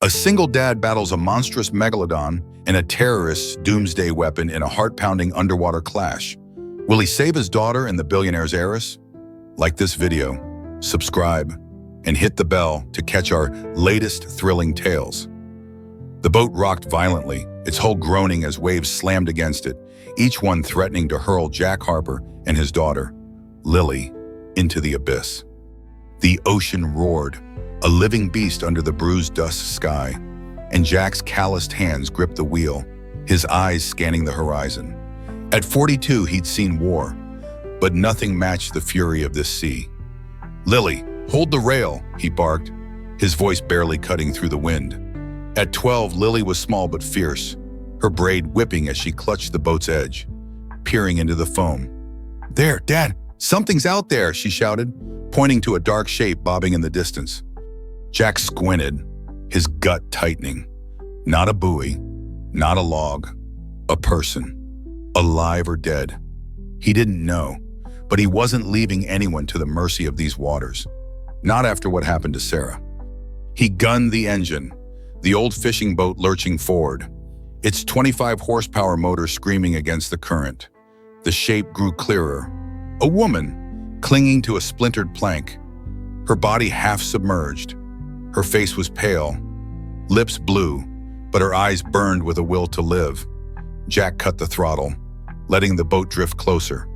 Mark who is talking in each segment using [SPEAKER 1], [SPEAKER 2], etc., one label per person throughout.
[SPEAKER 1] A single dad battles a monstrous megalodon and a terrorist's doomsday weapon in a heart-pounding underwater clash. Will he save his daughter and the billionaire's heiress? Like this video, subscribe, and hit the bell to catch our latest thrilling tales. The boat rocked violently, its hull groaning as waves slammed against it, each one threatening to hurl Jack Harper and his daughter, Lily, into the abyss. The ocean roared, a living beast under the bruised dusk sky, and Jack's calloused hands gripped the wheel, his eyes scanning the horizon. At 42, he'd seen war, but nothing matched the fury of this sea. "Lily, hold the rail," he barked, his voice barely cutting through the wind. At 12, Lily was small but fierce, her braid whipping as she clutched the boat's edge, peering into the foam. "There, Dad, something's out there," she shouted, pointing to a dark shape bobbing in the distance. Jack squinted, his gut tightening. Not a buoy, not a log, a person, alive or dead. He didn't know, but he wasn't leaving anyone to the mercy of these waters. Not after what happened to Sarah. He gunned the engine, the old fishing boat lurching forward, its 25 horsepower motor screaming against the current. The shape grew clearer. A woman, clinging to a splintered plank, her body half submerged. Her face was pale, lips blue, but her eyes burned with a will to live. Jack cut the throttle, letting the boat drift closer.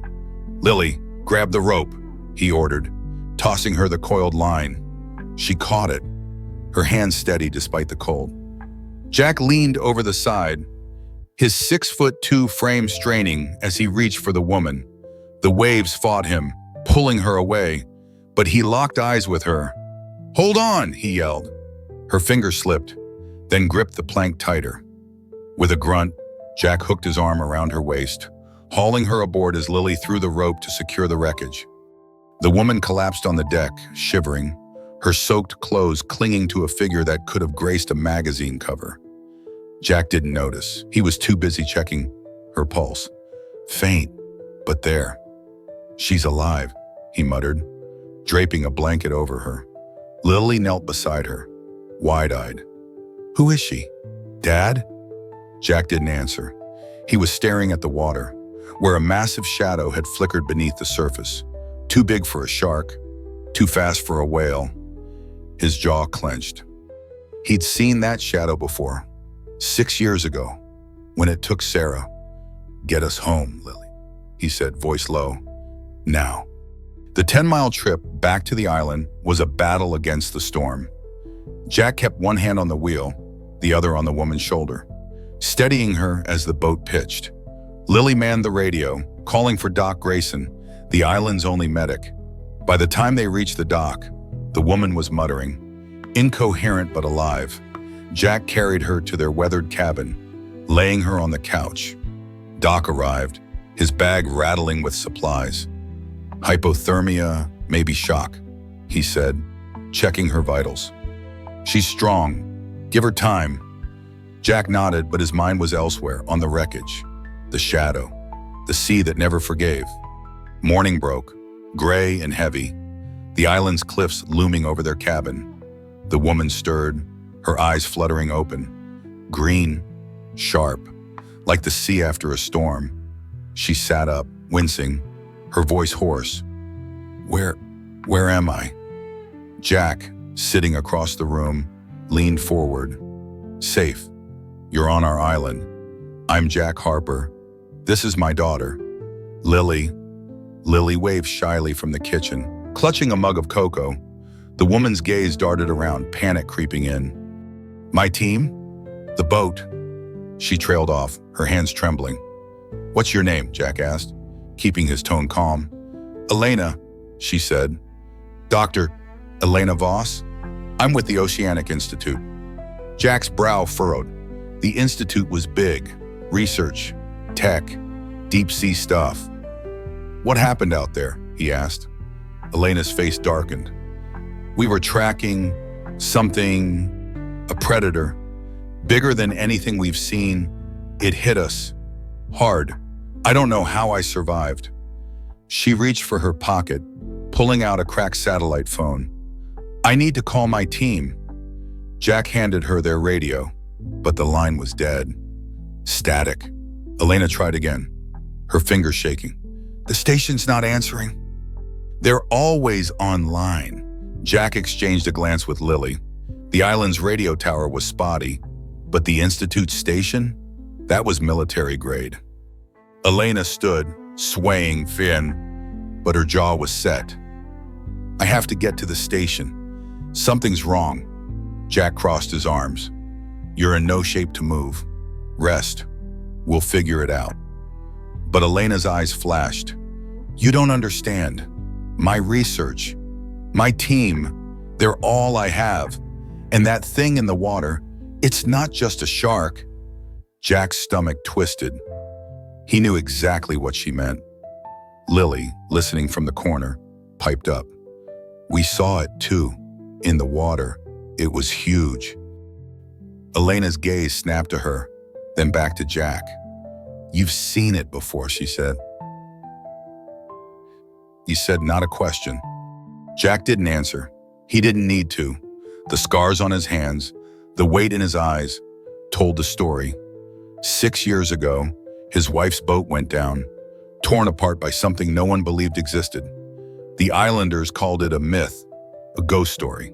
[SPEAKER 1] "Lily, grab the rope," he ordered, tossing her the coiled line. She caught it, her hands steady despite the cold. Jack leaned over the side, his 6'2" frame straining as he reached for the woman. The waves fought him, pulling her away, but he locked eyes with her. "Hold on," he yelled. Her fingers slipped, then gripped the plank tighter. With a grunt, Jack hooked his arm around her waist, hauling her aboard as Lily threw the rope to secure the wreckage. The woman collapsed on the deck, shivering, her soaked clothes clinging to a figure that could have graced a magazine cover. Jack didn't notice. He was too busy checking her pulse. Faint, but there. "She's alive," he muttered, draping a blanket over her. Lily knelt beside her, wide-eyed. "Who is she? Dad?" Jack didn't answer. He was staring at the water, where a massive shadow had flickered beneath the surface. Too big for a shark, too fast for a whale. His jaw clenched. He'd seen that shadow before, 6 years ago, when it took Sarah. "Get us home, Lily," he said, voice low. "Now." The 10-mile trip back to the island was a battle against the storm. Jack kept one hand on the wheel, the other on the woman's shoulder, steadying her as the boat pitched. Lily manned the radio, calling for Doc Grayson, the island's only medic. By the time they reached the dock, the woman was muttering, incoherent but alive. Jack carried her to their weathered cabin, laying her on the couch. Doc arrived, his bag rattling with supplies. "Hypothermia, maybe shock," he said, checking her vitals. "She's strong. Give her time." Jack nodded, but his mind was elsewhere, on the wreckage. The shadow. The sea that never forgave. Morning broke, gray and heavy, the island's cliffs looming over their cabin. The woman stirred, her eyes fluttering open. Green, sharp, like the sea after a storm. She sat up, wincing, her voice hoarse. Where am I?" Jack, sitting across the room, leaned forward. "Safe. You're on our island. I'm Jack Harper. This is my daughter, Lily." Lily waved shyly from the kitchen, clutching a mug of cocoa. The woman's gaze darted around, panic creeping in. "My team? The boat." She trailed off, her hands trembling. "What's your name?" Jack asked, keeping his tone calm. "Elena," she said. "Dr. Elena Voss? I'm with the Oceanic Institute." Jack's brow furrowed. The institute was big. Research, tech, deep-sea stuff. "What happened out there?" he asked. Elena's face darkened. "We were tracking something, a predator, bigger than anything we've seen. It hit us. Hard. I don't know how I survived." She reached for her pocket, pulling out a cracked satellite phone. "I need to call my team." Jack handed her their radio, but the line was dead. Static. Elena tried again, her fingers shaking. The station's not answering. They're always online. Jack exchanged a glance with Lily. The island's radio tower was spotty, but the Institute station? That was military grade. Elena stood, swaying thin, but her jaw was set. I have to get to the station. Something's wrong. Jack crossed his arms. You're in no shape to move. Rest. We'll figure it out. But Elena's eyes flashed. You don't understand. My research, my team, they're all I have. And that thing in the water, it's not just a shark. Jack's stomach twisted. He knew exactly what she meant. Lily, listening from the corner, piped up. We saw it too, in the water. It was huge. Elena's gaze snapped to her, then back to Jack. You've seen it before, she said. He said, not a question. Jack didn't answer. He didn't need to. The scars on his hands, the weight in his eyes, told the story. 6 years ago, his wife's boat went down, torn apart by something no one believed existed. The islanders called it a myth, a ghost story.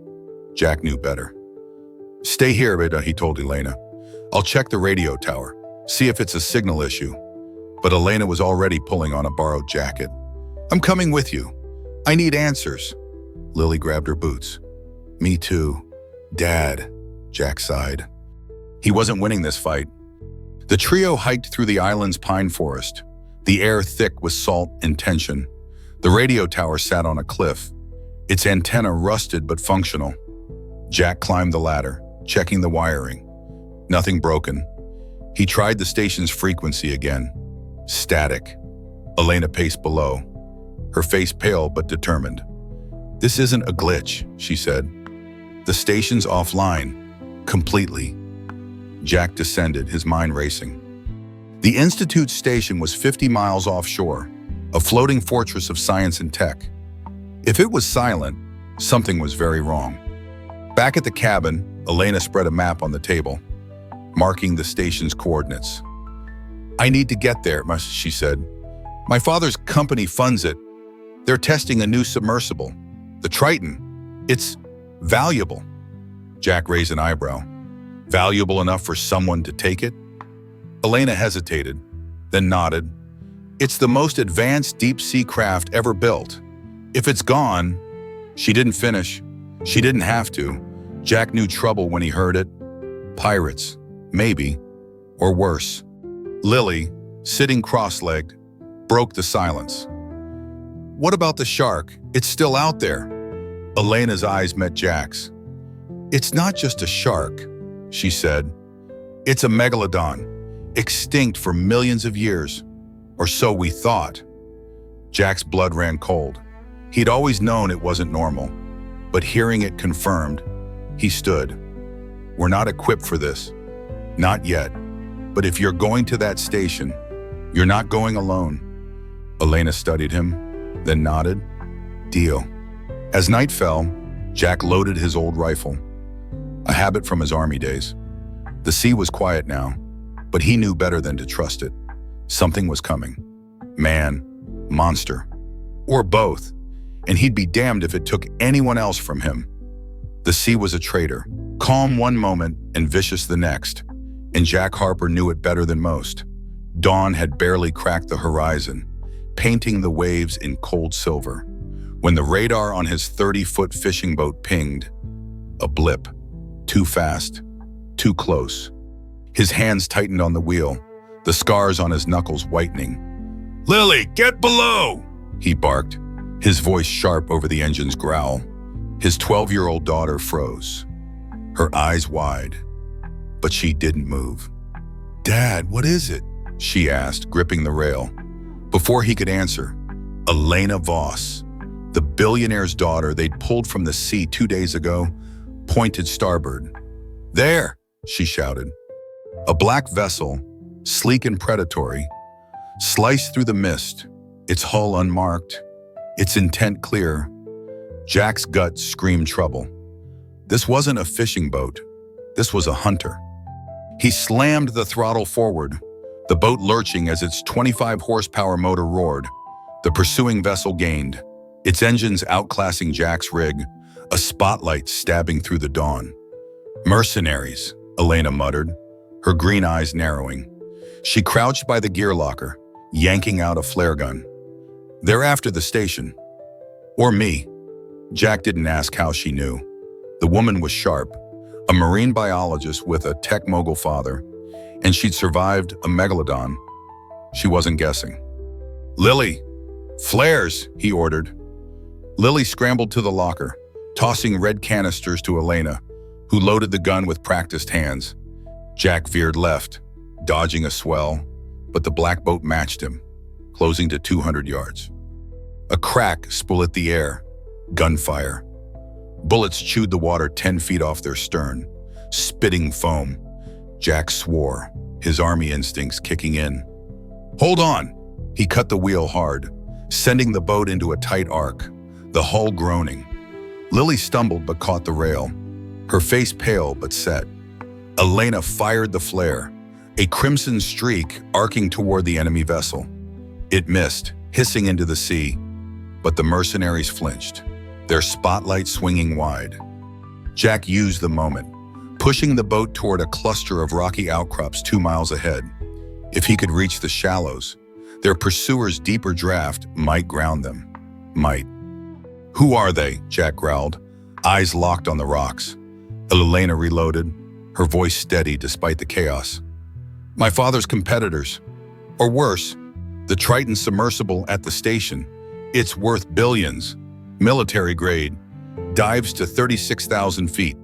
[SPEAKER 1] Jack knew better. Stay here, Beta, he told Elena. I'll check the radio tower, see if it's a signal issue. But Elena was already pulling on a borrowed jacket. I'm coming with you. I need answers. Lily grabbed her boots. Me too. Dad, Jack sighed. He wasn't winning this fight. The trio hiked through the island's pine forest, the air thick with salt and tension. The radio tower sat on a cliff, its antenna rusted but functional. Jack climbed the ladder, checking the wiring. Nothing broken. He tried the station's frequency again. Static. Elena paced below, her face pale but determined. This isn't a glitch, she said. The station's offline, completely. Jack descended, his mind racing. The Institute station was 50 miles offshore, a floating fortress of science and tech. If it was silent, something was very wrong. Back at the cabin, Elena spread a map on the table, marking the station's coordinates. I need to get there, she said. My father's company funds it. They're testing a new submersible, the Triton. It's valuable. Jack raised an eyebrow. Valuable enough for someone to take it? Elena hesitated, then nodded. It's the most advanced deep-sea craft ever built. If it's gone, she didn't finish. She didn't have to. Jack knew trouble when he heard it. Pirates, maybe, or worse. Lily, sitting cross-legged, broke the silence. What about the shark? It's still out there. Elena's eyes met Jack's. It's not just a shark, she said. It's a megalodon, extinct for millions of years, or so we thought. Jack's blood ran cold. He'd always known it wasn't normal, but hearing it confirmed, he stood. We're not equipped for this. Not yet. But if you're going to that station, you're not going alone. Elena studied him, then nodded. Deal. As night fell, Jack loaded his old rifle, a habit from his army days. The sea was quiet now, but he knew better than to trust it. Something was coming. Man, monster, or both, and he'd be damned if it took anyone else from him. The sea was a traitor, calm one moment and vicious the next, and Jack Harper knew it better than most. Dawn had barely cracked the horizon, painting the waves in cold silver, when the radar on his 30-foot fishing boat pinged. A blip. Too fast. Too close. His hands tightened on the wheel, the scars on his knuckles whitening. Lily, get below! He barked, his voice sharp over the engine's growl. His 12-year-old daughter froze, her eyes wide, but she didn't move. Dad, what is it? She asked, gripping the rail. Before he could answer, Elena Voss, the billionaire's daughter they'd pulled from the sea 2 days ago, pointed starboard. There, she shouted. A black vessel, sleek and predatory, sliced through the mist, its hull unmarked, its intent clear. Jack's gut screamed trouble. This wasn't a fishing boat. This was a hunter. He slammed the throttle forward, the boat lurching as its 25 horsepower motor roared. The pursuing vessel gained, its engines outclassing Jack's rig, a spotlight stabbing through the dawn. "Mercenaries," Elena muttered, her green eyes narrowing. She crouched by the gear locker, yanking out a flare gun. "They're after the station. Or me." Jack didn't ask how she knew. The woman was sharp, a marine biologist with a tech mogul father, and she'd survived a megalodon. She wasn't guessing. "Lily, flares," he ordered. Lily scrambled to the locker, tossing red canisters to Elena, who loaded the gun with practiced hands. Jack veered left, dodging a swell, but the black boat matched him, closing to 200 yards. A crack split the air, gunfire. Bullets chewed the water 10 feet off their stern, spitting foam. Jack swore, his army instincts kicking in. "Hold on!" He cut the wheel hard, sending the boat into a tight arc, the hull groaning. Lily stumbled but caught the rail, her face pale but set. Elena fired the flare, a crimson streak arcing toward the enemy vessel. It missed, hissing into the sea, but the mercenaries flinched, their spotlight swinging wide. Jack used the moment, pushing the boat toward a cluster of rocky outcrops 2 miles ahead. If he could reach the shallows, their pursuers' deeper draft might ground them. Might. "Who are they?" Jack growled, eyes locked on the rocks. Elena reloaded, her voice steady despite the chaos. "My father's competitors. Or worse, the Triton submersible at the station. It's worth billions. Military grade. Dives to 36,000 feet.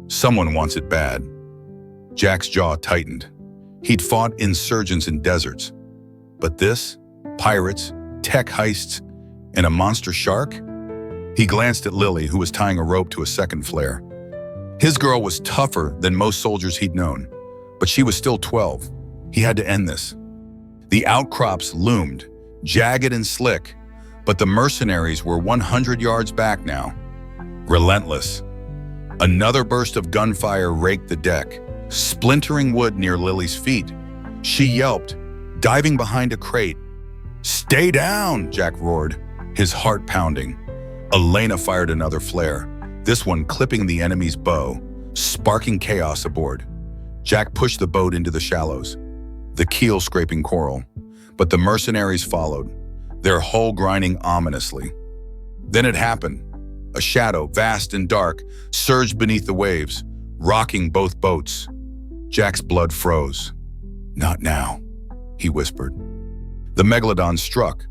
[SPEAKER 1] Someone wants it bad." Jack's jaw tightened. He'd fought insurgents in deserts. But this? Pirates, tech heists, and a monster shark? He glanced at Lily, who was tying a rope to a second flare. His girl was tougher than most soldiers he'd known, but she was still 12. He had to end this. The outcrops loomed, jagged and slick, but the mercenaries were 100 yards back now. Relentless. Another burst of gunfire raked the deck, splintering wood near Lily's feet. She yelped, diving behind a crate. "Stay down!" Jack roared, his heart pounding. Elena fired another flare, this one clipping the enemy's bow, sparking chaos aboard. Jack pushed the boat into the shallows, the keel scraping coral, but the mercenaries followed, their hull grinding ominously. Then it happened. A shadow, vast and dark, surged beneath the waves, rocking both boats. Jack's blood froze. "Not now," he whispered. The Megalodon struck,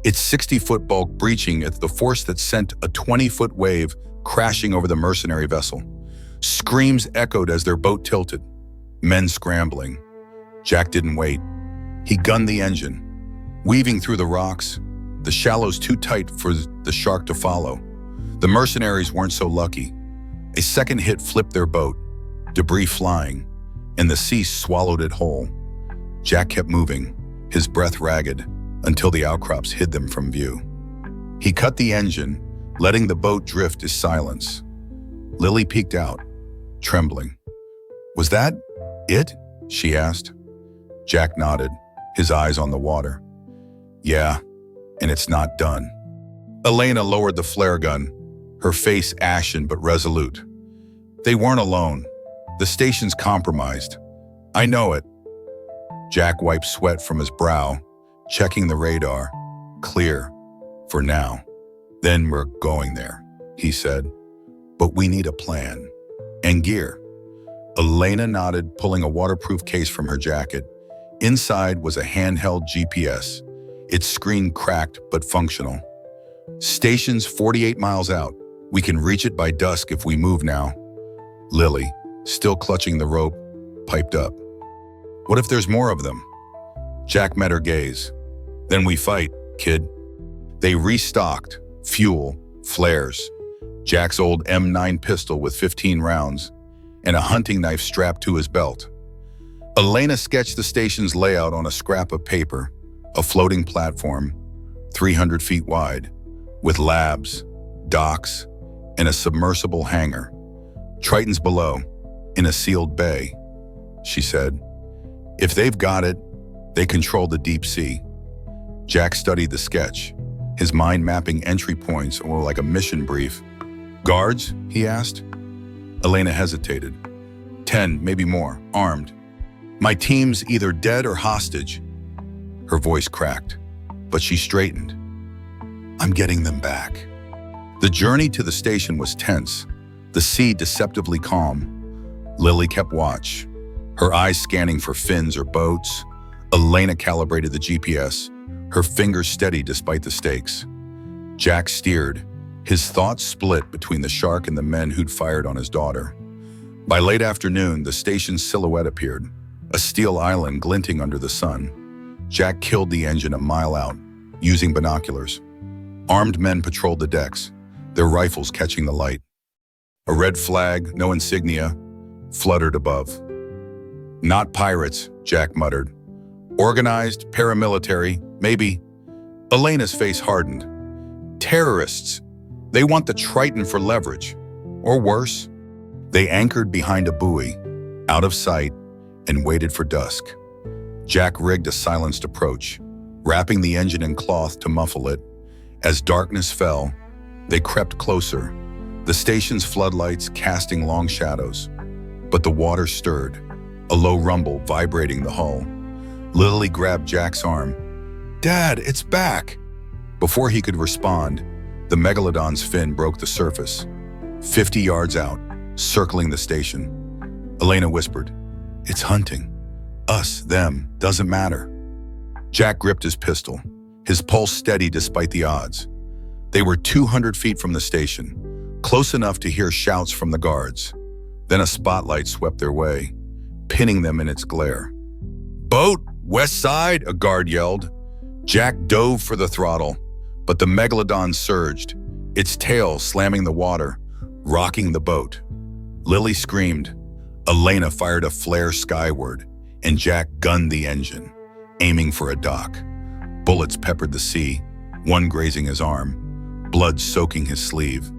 [SPEAKER 1] its 60-foot bulk breaching at the force that sent a 20-foot wave crashing over the mercenary vessel. Screams echoed as their boat tilted, men scrambling. Jack didn't wait. He gunned the engine, weaving through the rocks, the shallows too tight for the shark to follow. The mercenaries weren't so lucky. A second hit flipped their boat, debris flying, and the sea swallowed it whole. Jack kept moving, his breath ragged, until the outcrops hid them from view. He cut the engine, letting the boat drift to silence. Lily peeked out, trembling. "Was that it?" she asked. Jack nodded, his eyes on the water. "Yeah, and it's not done." Elena lowered the flare gun, her face ashen but resolute. They weren't alone. The station's compromised. "I know it." Jack wiped sweat from his brow, checking the radar. "Clear. For now. Then we're going there," he said. "But we need a plan. And gear." Elena nodded, pulling a waterproof case from her jacket. Inside was a handheld GPS, its screen cracked but functional. "Station's 48 miles out. We can reach it by dusk if we move now." Lily, still clutching the rope, piped up. "What if there's more of them?" Jack met her gaze. "Then we fight, kid." They restocked, fuel, flares, Jack's old M9 pistol with 15 rounds, and a hunting knife strapped to his belt. Elena sketched the station's layout on a scrap of paper, a floating platform, 300 feet wide, with labs, docks, and a submersible hangar. Tritons below, in a sealed bay, she said. If they've got it, they control the deep sea. Jack studied the sketch, his mind mapping entry points or like a mission brief. Guards? He asked. Elena hesitated. 10, maybe more, armed. My team's either dead or hostage. Her voice cracked, but she straightened. I'm getting them back. The journey to the station was tense, the sea deceptively calm. Lily kept watch, her eyes scanning for fins or boats. Elena calibrated the GPS, her fingers steady despite the stakes. Jack steered, his thoughts split between the shark and the men who'd fired on his daughter. By late afternoon, the station's silhouette appeared, a steel island glinting under the sun. Jack killed the engine a mile out, using binoculars. Armed men patrolled the decks, their rifles catching the light. A red flag, no insignia, fluttered above. Not pirates, Jack muttered. Organized, paramilitary, maybe. Elena's face hardened. Terrorists. They want the Triton for leverage. Or worse. They anchored behind a buoy, out of sight, and waited for dusk. Jack rigged a silenced approach, wrapping the engine in cloth to muffle it. As darkness fell, they crept closer, the station's floodlights casting long shadows. But the water stirred, a low rumble vibrating the hull. Lily grabbed Jack's arm. Dad, it's back! Before he could respond, the Megalodon's fin broke the surface. 50 yards out, circling the station. Elena whispered, It's hunting. Us, them, doesn't matter. Jack gripped his pistol, his pulse steady despite the odds. They were 200 feet from the station, close enough to hear shouts from the guards. Then a spotlight swept their way, pinning them in its glare. Boat, west side, a guard yelled. Jack dove for the throttle, but the Megalodon surged, its tail slamming the water, rocking the boat. Lily screamed. Elena fired a flare skyward, and Jack gunned the engine, aiming for a dock. Bullets peppered the sea, one grazing his arm, blood soaking his sleeve.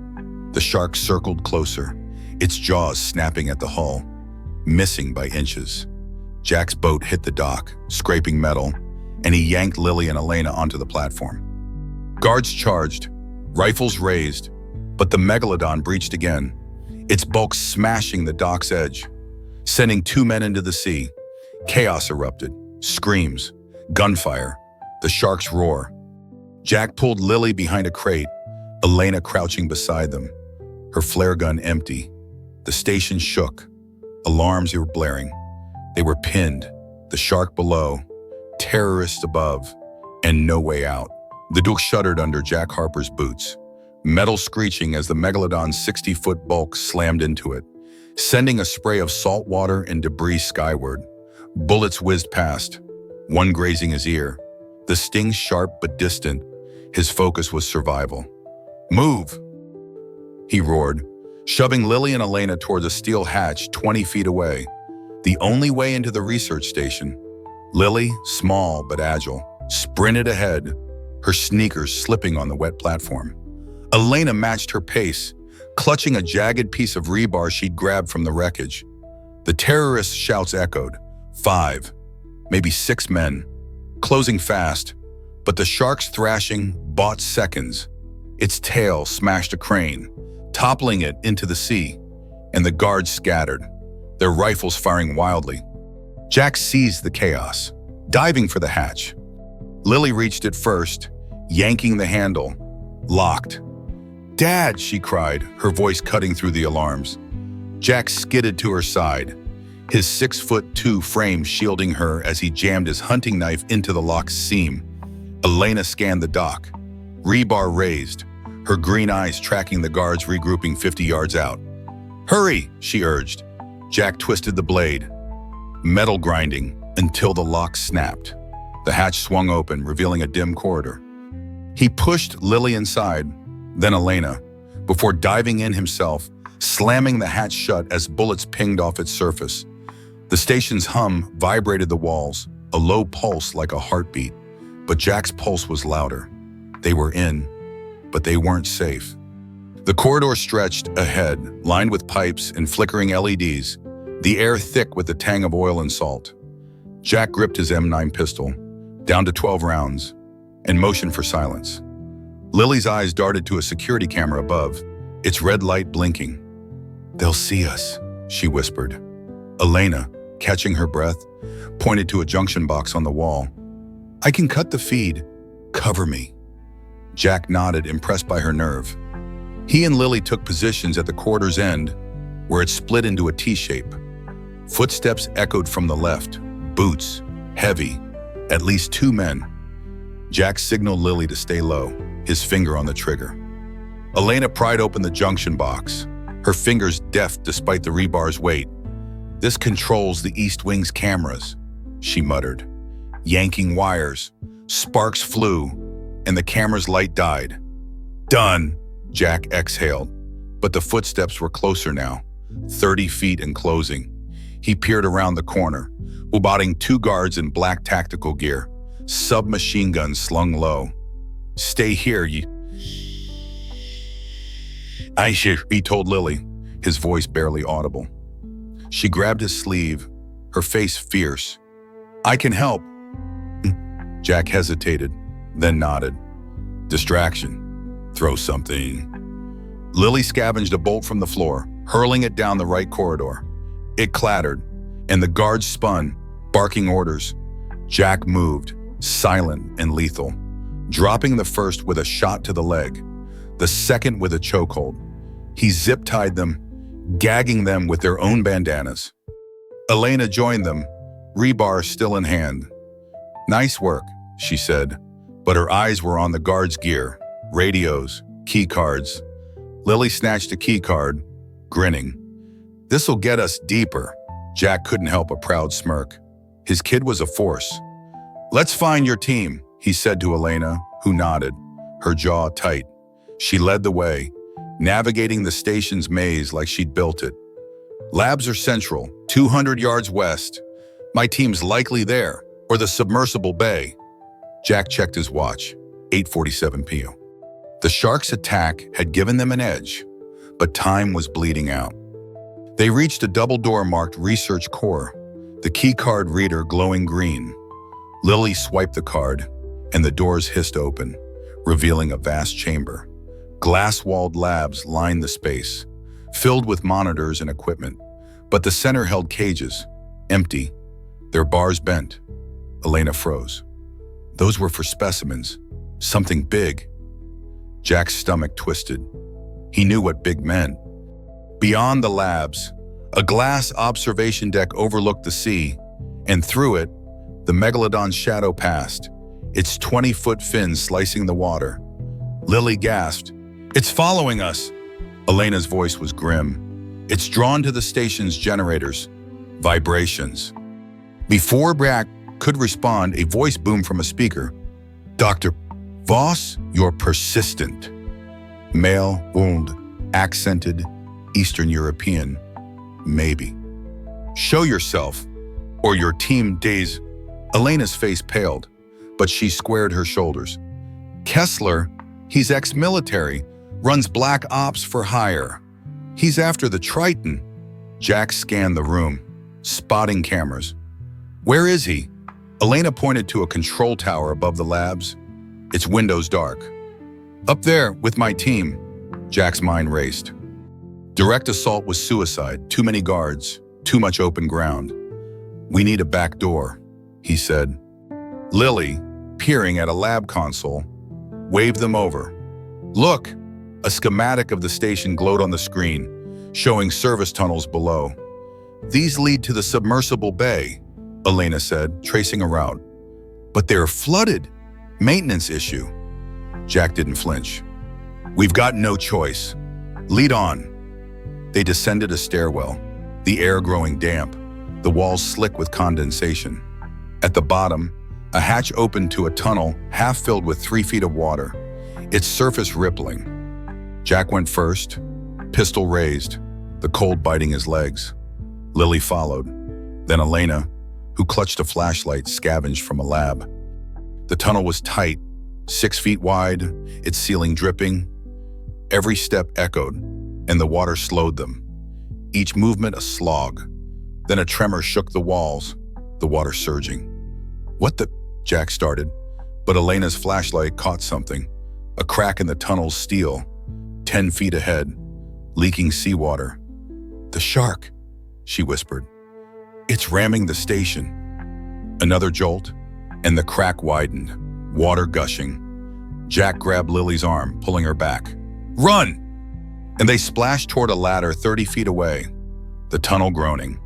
[SPEAKER 1] The shark circled closer, its jaws snapping at the hull, missing by inches. Jack's boat hit the dock, scraping metal, and he yanked Lily and Elena onto the platform. Guards charged, rifles raised, but the Megalodon breached again, its bulk smashing the dock's edge, sending 2 men into the sea. Chaos erupted, screams, gunfire, the shark's roar. Jack pulled Lily behind a crate, Elena crouching beside them, her flare gun empty. The station shook, alarms were blaring. They were pinned, the shark below, terrorists above, and no way out. The Duke shuddered under Jack Harper's boots, metal screeching as the Megalodon's 60-foot bulk slammed into it, sending a spray of salt water and debris skyward. Bullets whizzed past, one grazing his ear. The sting sharp but distant, his focus was survival. Move! He roared, shoving Lily and Elena towards a steel hatch 20 feet away, the only way into the research station. Lily, small but agile, sprinted ahead, her sneakers slipping on the wet platform. Elena matched her pace, clutching a jagged piece of rebar she'd grabbed from the wreckage. The terrorists' shouts echoed. 5, maybe 6 men, closing fast, but the shark's thrashing bought seconds. Its tail smashed a crane, toppling it into the sea, and the guards scattered, their rifles firing wildly. Jack seized the chaos, diving for the hatch. Lily reached it first, yanking the handle. Locked. Dad, she cried, her voice cutting through the alarms. Jack skidded to her side, his 6'2" frame shielding her as he jammed his hunting knife into the lock's seam. Elena scanned the dock, rebar raised, her green eyes tracking the guards regrouping 50 yards out. Hurry, she urged. Jack twisted the blade, metal grinding until the lock snapped. The hatch swung open, revealing a dim corridor. He pushed Lily inside, then Elena, before diving in himself, slamming the hatch shut as bullets pinged off its surface. The station's hum vibrated the walls, a low pulse like a heartbeat, but Jack's pulse was louder. They were in, but they weren't safe. The corridor stretched ahead, lined with pipes and flickering LEDs. the air thick with the tang of oil and salt. Jack gripped his M9 pistol, down to 12 rounds, and motioned for silence. Lily's eyes darted to a security camera above, its red light blinking. "They'll see us," she whispered. Elena, catching her breath, pointed to a junction box on the wall. "I can cut the feed. Cover me." Jack nodded, impressed by her nerve. He and Lily took positions at the corridor's end, where it split into a T-shape. Footsteps echoed from the left, boots, heavy, at least 2 men. Jack signaled Lily to stay low, his finger on the trigger. Elena pried open the junction box, her fingers deft despite the rebar's weight. "This controls the East Wing's cameras," she muttered. Yanking wires, sparks flew, and the camera's light died. "Done," Jack exhaled, but the footsteps were closer now, 30 feet and closing. He peered around the corner, spotting 2 guards in black tactical gear, submachine guns slung low. "Stay here, he told Lily, his voice barely audible. She grabbed his sleeve, her face fierce. "I can help." Jack hesitated, then nodded. "Distraction. Throw something." Lily scavenged a bolt from the floor, hurling it down the right corridor. It clattered, and the guards spun, barking orders. Jack moved, silent and lethal, dropping the first with a shot to the leg, the second with a chokehold. He zip-tied them, gagging them with their own bandanas. Elena joined them, rebar still in hand. "Nice work," she said, but her eyes were on the guards' gear, radios, key cards. Lily snatched a key card, grinning. "This'll get us deeper." Jack couldn't help a proud smirk. His kid was a force. "Let's find your team," he said to Elena, who nodded, her jaw tight. She led the way, navigating the station's maze like she'd built it. "Labs are central, 200 yards west. My team's likely there, or the submersible bay." Jack checked his watch, 8:47 p.m. The sharks' attack had given them an edge, but time was bleeding out. They reached a double door marked Research Core, the key card reader glowing green. Lily swiped the card, and the doors hissed open, revealing a vast chamber. Glass-walled labs lined the space, filled with monitors and equipment, but the center held cages, empty, their bars bent. Elena froze. Those were for specimens, something big. Jack's stomach twisted. He knew what big meant. Beyond the labs, a glass observation deck overlooked the sea, and through it, the Megalodon's shadow passed, its 20-foot fins slicing the water. Lily gasped, "It's following us!" Elena's voice was grim. "It's drawn to the station's generators." Vibrations. Before Jack could respond, a voice boomed from a speaker. "Dr. Voss, you're persistent." Male, wound, accented, Eastern European. "Maybe. Show yourself, or your team days." Elena's face paled, but she squared her shoulders. "Kessler, he's ex-military, runs black ops for hire. He's after the Triton." Jack scanned the room, spotting cameras. "Where is he?" Elena pointed to a control tower above the labs, its windows dark. "Up there, with my team." Jack's mind raced. Direct assault was suicide, too many guards, too much open ground. "We need a back door," he said. Lily, peering at a lab console, waved them over. "Look!" A schematic of the station glowed on the screen, showing service tunnels below. "These lead to the submersible bay," Elena said, tracing a route. "But they're flooded. Maintenance issue." Jack didn't flinch. "We've got no choice. Lead on." They descended a stairwell, the air growing damp, the walls slick with condensation. At the bottom, a hatch opened to a tunnel half filled with 3 feet of water, its surface rippling. Jack went first, pistol raised, the cold biting his legs. Lily followed, then Elena, who clutched a flashlight, scavenged from a lab. The tunnel was tight, 6 feet wide, its ceiling dripping. Every step echoed, and the water slowed them, each movement a slog. Then a tremor shook the walls, the water surging. "What the?" Jack started, but Elena's flashlight caught something. A crack in the tunnel's steel, 10 feet ahead, leaking seawater. "The shark," she whispered. "It's ramming the station." Another jolt, and the crack widened, water gushing. Jack grabbed Lily's arm, pulling her back. "Run!" And they splashed toward a ladder 30 feet away, the tunnel groaning.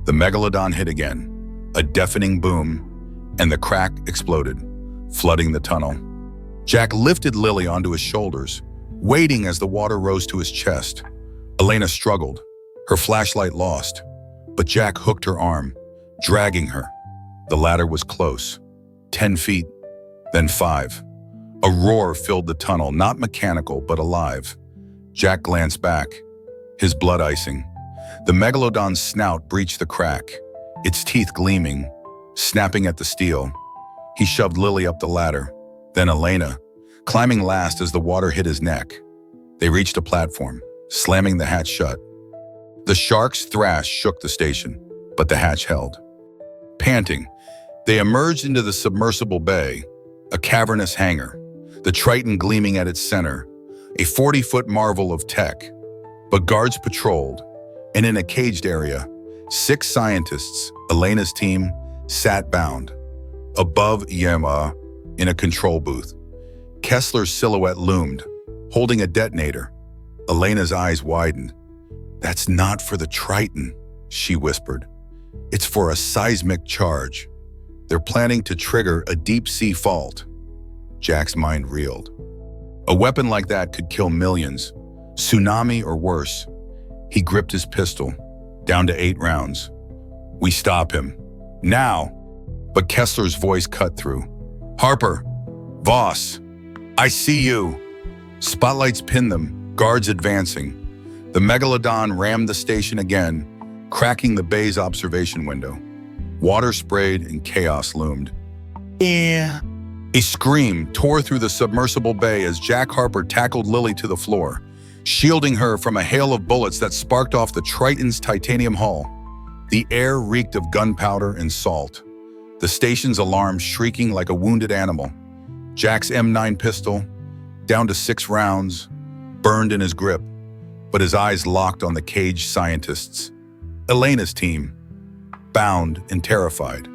[SPEAKER 1] The Megalodon hit again, a deafening boom, and the crack exploded, flooding the tunnel. Jack lifted Lily onto his shoulders, waiting as the water rose to his chest. Elena struggled, her flashlight lost, but Jack hooked her arm, dragging her. The ladder was close, 10 feet, then 5. A roar filled the tunnel, not mechanical, but alive. Jack glanced back, his blood icing. The Megalodon's snout breached the crack, its teeth gleaming, snapping at the steel. He shoved Lily up the ladder, then Elena, climbing last as the water hit his neck. They reached a platform, slamming the hatch shut. The shark's thrash shook the station, but the hatch held. Panting, they emerged into the submersible bay, a cavernous hangar, the Triton gleaming at its center, a 40-foot marvel of tech. But guards patrolled, and in a caged area, 6 scientists, Elena's team, sat bound. Above Yema, in a control booth, Kessler's silhouette loomed, holding a detonator. Elena's eyes widened. "That's not for the Triton," she whispered. "It's for a seismic charge. They're planning to trigger a deep-sea fault." Jack's mind reeled. A weapon like that could kill millions, tsunami or worse. He gripped his pistol, down to 8 rounds. "We stop him. Now!" But Kessler's voice cut through. "Harper! Voss! I see you!" Spotlights pinned them, guards advancing. The Megalodon rammed the station again, cracking the bay's observation window. Water sprayed and chaos loomed. "Yeah!" A scream tore through the submersible bay as Jack Harper tackled Lily to the floor, shielding her from a hail of bullets that sparked off the Triton's titanium hull. The air reeked of gunpowder and salt, the station's alarm shrieking like a wounded animal. Jack's M9 pistol, down to 6 rounds, burned in his grip, but his eyes locked on the caged scientists. Elena's team, bound and terrified,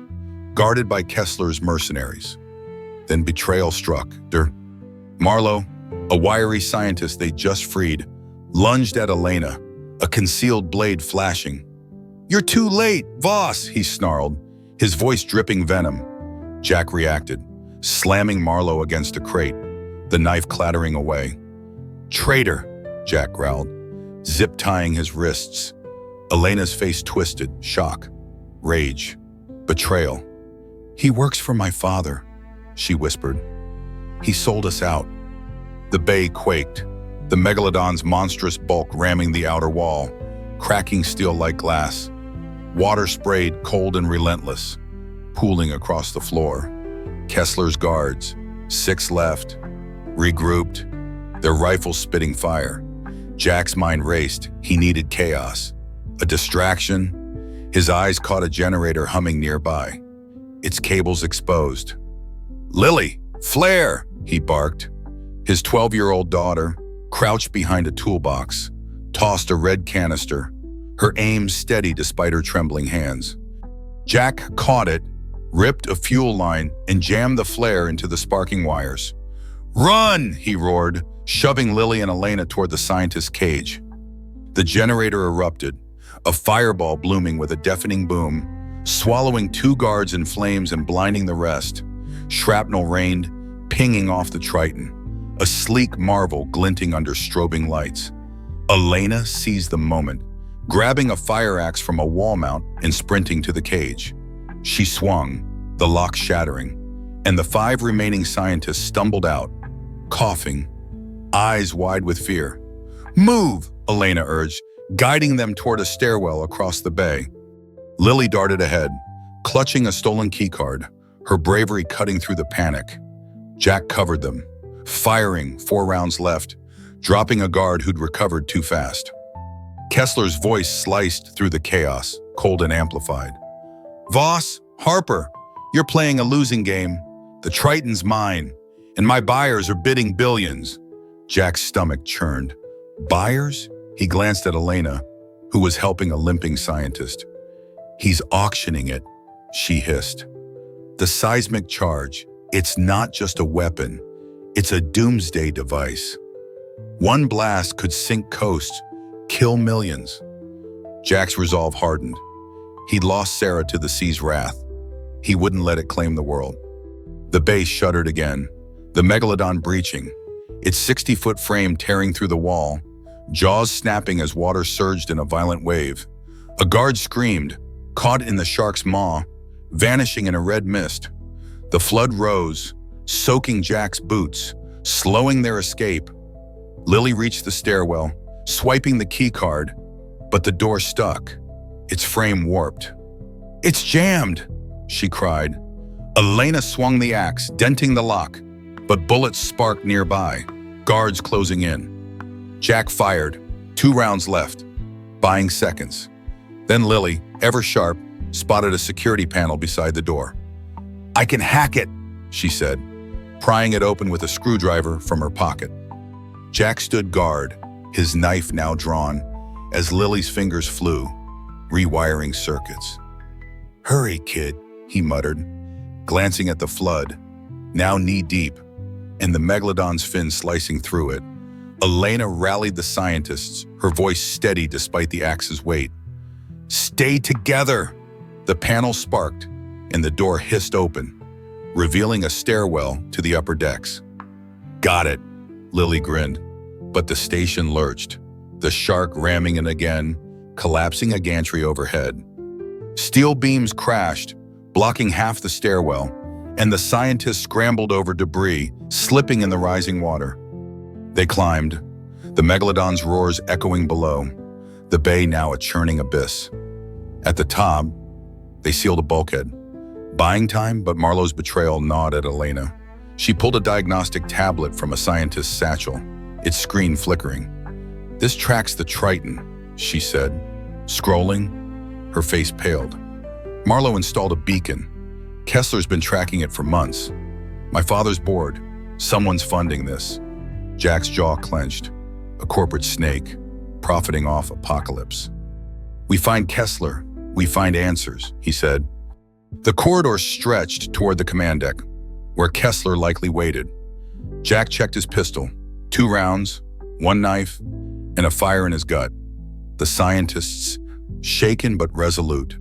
[SPEAKER 1] guarded by Kessler's mercenaries. Then betrayal struck. Marlowe, a wiry scientist they just freed, lunged at Elena, a concealed blade flashing. "You're too late, Voss," he snarled, his voice dripping venom. Jack reacted, slamming Marlowe against a crate, the knife clattering away. "Traitor," Jack growled, zip-tying his wrists. Elena's face twisted, shock, rage, betrayal. "He works for my father," she whispered. "He sold us out." The bay quaked, the Megalodon's monstrous bulk ramming the outer wall, cracking steel like glass. Water sprayed, cold and relentless, pooling across the floor. Kessler's guards, 6 left, regrouped, their rifles spitting fire. Jack's mind raced. He needed chaos. A distraction. His eyes caught a generator humming nearby, its cables exposed. "Lily, flare!" he barked. His 12-year-old daughter, crouched behind a toolbox, tossed a red canister, her aim steady despite her trembling hands. Jack caught it, ripped a fuel line, and jammed the flare into the sparking wires. "Run!" he roared, shoving Lily and Elena toward the scientist's cage. The generator erupted, a fireball blooming with a deafening boom, swallowing 2 guards in flames and blinding the rest. Shrapnel rained, pinging off the Triton, a sleek marvel glinting under strobing lights. Elena seized the moment, grabbing a fire axe from a wall mount and sprinting to the cage. She swung, the lock shattering, and the 5 remaining scientists stumbled out, coughing, eyes wide with fear. "Move!" Elena urged, guiding them toward a stairwell across the bay. Lily darted ahead, clutching a stolen keycard, her bravery cutting through the panic. Jack covered them, firing 4 rounds left, dropping a guard who'd recovered too fast. Kessler's voice sliced through the chaos. cold and amplified. "Voss, Harper, you're playing a losing game. The Triton's mine, and my buyers are bidding billions." Jack's stomach churned. "Buyers?" He glanced at Elena, who was helping a limping scientist. "He's auctioning it," she hissed. "The seismic charge, it's not just a weapon, it's a doomsday device. One blast could sink coasts, kill millions." Jack's resolve hardened. He'd lost Sarah to the sea's wrath. He wouldn't let it claim the world. The base shuddered again, the Megalodon breaching, its 60-foot frame tearing through the wall, jaws snapping as water surged in a violent wave. A guard screamed, caught in the shark's maw, vanishing in a red mist. The flood rose, soaking Jack's boots, slowing their escape. Lily reached the stairwell, swiping the key card, but the door stuck, its frame warped. "It's jammed," she cried. Elena swung the axe, denting the lock, but bullets sparked nearby, guards closing in. Jack fired, 2 rounds left, buying seconds. Then Lily, ever sharp, spotted a security panel beside the door. "I can hack it," she said, prying it open with a screwdriver from her pocket. Jack stood guard, his knife now drawn, as Lily's fingers flew, rewiring circuits. "Hurry, kid," he muttered, glancing at the flood, now knee-deep, and the Megalodon's fin slicing through it. Elena rallied the scientists, her voice steady despite the axe's weight. "Stay together!" The panel sparked, and the door hissed open, revealing a stairwell to the upper decks. "Got it," Lily grinned, but the station lurched, the shark ramming it again, collapsing a gantry overhead. Steel beams crashed, blocking half the stairwell, and the scientists scrambled over debris, slipping in the rising water. They climbed, the Megalodon's roars echoing below, the bay now a churning abyss. At the top, they sealed a bulkhead. Buying time, but Marlowe's betrayal gnawed at Elena. She pulled a diagnostic tablet from a scientist's satchel, its screen flickering. "This tracks the Triton," she said. Scrolling, her face paled. "Marlowe installed a beacon. Kessler's been tracking it for months. My father's bored. Someone's funding this." Jack's jaw clenched. A corporate snake, profiting off apocalypse. "We find Kessler. We find answers," he said. The corridor stretched toward the command deck, where Kessler likely waited. Jack checked his pistol. 2 rounds, 1 knife, and a fire in his gut. The scientists, shaken but resolute,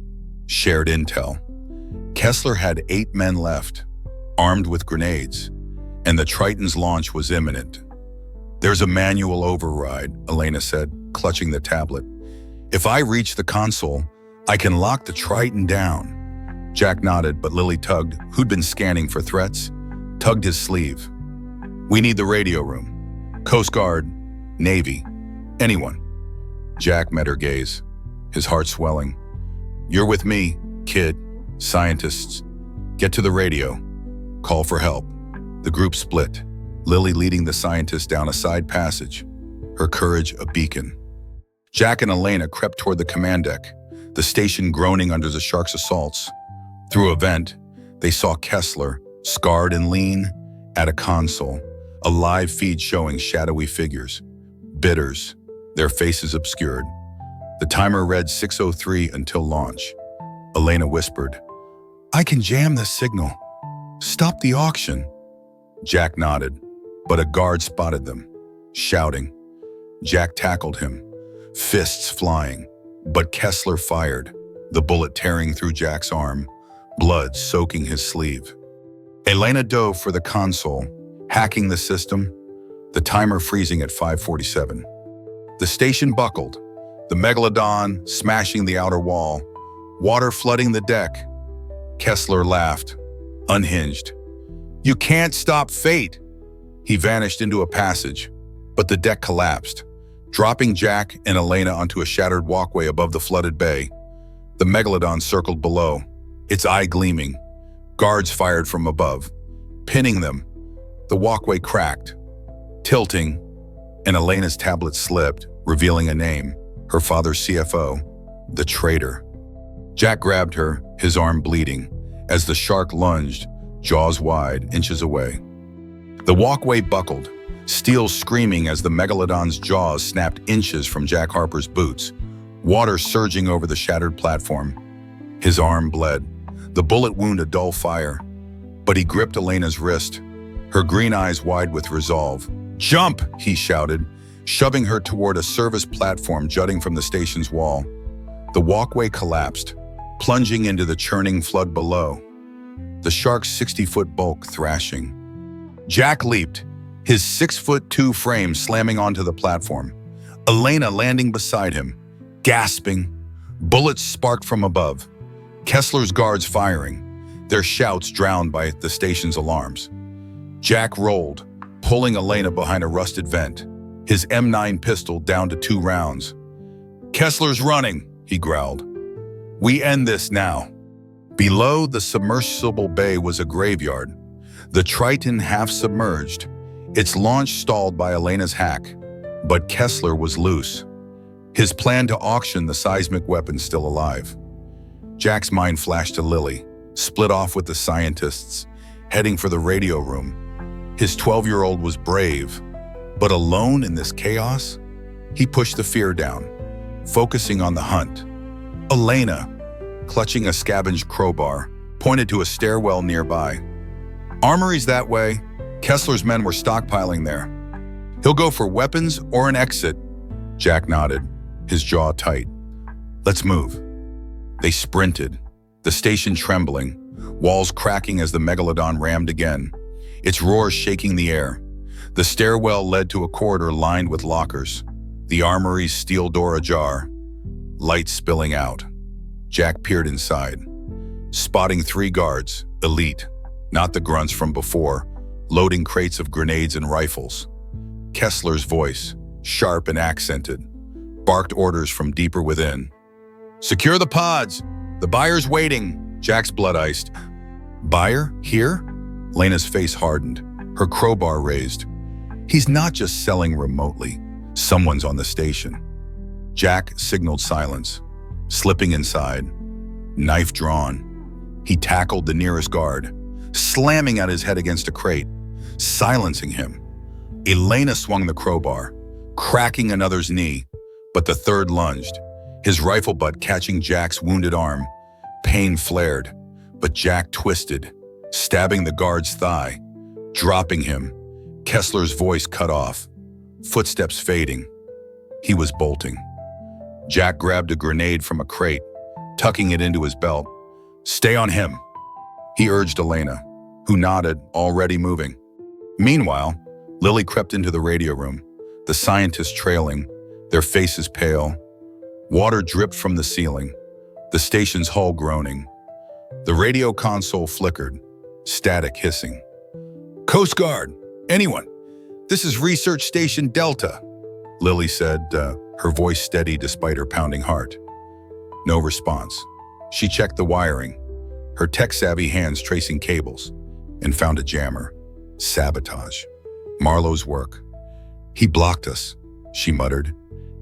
[SPEAKER 1] shared intel. Kessler had 8 men left, armed with grenades, and the Triton's launch was imminent. "There's a manual override," Elena said, clutching the tablet. "If I reach the console, I can lock the Triton down." Jack nodded, but Lily tugged, who'd been scanning for threats, tugged his sleeve. "We need the radio room. Coast Guard, Navy, anyone." Jack met her gaze, his heart swelling. "You're with me, kid. Scientists. Get to the radio. Call for help." The group split, Lily leading the scientists down a side passage, her courage a beacon. Jack and Elena crept toward the command deck, the station groaning under the shark's assaults. Through a vent, they saw Kessler, scarred and lean, at a console, a live feed showing shadowy figures. Bidders, their faces obscured. The timer read 6:03 until launch. Elena whispered, "I can jam the signal. Stop the auction." Jack nodded, but a guard spotted them, shouting. Jack tackled him, fists flying, but Kessler fired, the bullet tearing through Jack's arm, blood soaking his sleeve. Elena dove for the console, hacking the system, the timer freezing at 5:47. The station buckled, the Megalodon smashing the outer wall, water flooding the deck. Kessler laughed, unhinged. "You can't stop fate!" He vanished into a passage, but the deck collapsed, dropping Jack and Elena onto a shattered walkway above the flooded bay. The Megalodon circled below, its eye gleaming. Guards fired from above, pinning them. The walkway cracked, tilting, and Elena's tablet slipped, revealing a name, her father's CFO, the traitor. Jack grabbed her, his arm bleeding, as the shark lunged, jaws wide, inches away. The walkway buckled, steel screaming as the Megalodon's jaws snapped inches from Jack Harper's boots, water surging over the shattered platform. His arm bled, the bullet wound a dull fire, but he gripped Elena's wrist, her green eyes wide with resolve. "Jump!" he shouted, shoving her toward a service platform jutting from the station's wall. The walkway collapsed, plunging into the churning flood below, the shark's 60-foot bulk thrashing. Jack leaped, his 6'2" frame slamming onto the platform, Elena landing beside him, gasping. Bullets sparked from above, Kessler's guards firing, their shouts drowned by the station's alarms. Jack rolled, pulling Elena behind a rusted vent, his M9 pistol down to 2 rounds. "Kessler's running," he growled. "We end this now." Below the submersible bay was a graveyard, the Triton half submerged, its launch stalled by Elena's hack. But Kessler was loose, his plan to auction the seismic weapon still alive. Jack's mind flashed to Lily, split off with the scientists, heading for the radio room. His 12-year-old was brave, but alone in this chaos? He pushed the fear down, focusing on the hunt. Elena, clutching a scavenged crowbar, pointed to a stairwell nearby. "Armory's that way." Kessler's men were stockpiling there. "He'll go for weapons or an exit." Jack nodded, his jaw tight. "Let's move." They sprinted, the station trembling, walls cracking as the Megalodon rammed again, its roar shaking the air. The stairwell led to a corridor lined with lockers, the armory's steel door ajar, light spilling out. Jack peered inside, spotting 3 guards, elite, not the grunts from before, loading crates of grenades and rifles. Kessler's voice, sharp and accented, barked orders from deeper within. "Secure the pods! The buyer's waiting!" Jack's blood iced. "Buyer? Here?" Lena's face hardened, her crowbar raised. "He's not just selling remotely. Someone's on the station." Jack signaled silence, slipping inside, knife drawn. He tackled the nearest guard, slamming at his head against a crate, silencing him. Elena swung the crowbar, cracking another's knee, but the third lunged, his rifle butt catching Jack's wounded arm. Pain flared, but Jack twisted, stabbing the guard's thigh, dropping him. Kessler's voice cut off, footsteps fading. He was bolting. Jack grabbed a grenade from a crate, tucking it into his belt. "Stay on him," he urged Elena, who nodded, already moving. Meanwhile, Lily crept into the radio room, the scientists trailing, their faces pale. Water dripped from the ceiling, the station's hull groaning. The radio console flickered, static hissing. "Coast Guard! Anyone! This is Research Station Delta," Lily said, her voice steady despite her pounding heart. No response. She checked the wiring, her tech-savvy hands tracing cables, and found a jammer. Sabotage. Marlowe's work. "He blocked us," she muttered,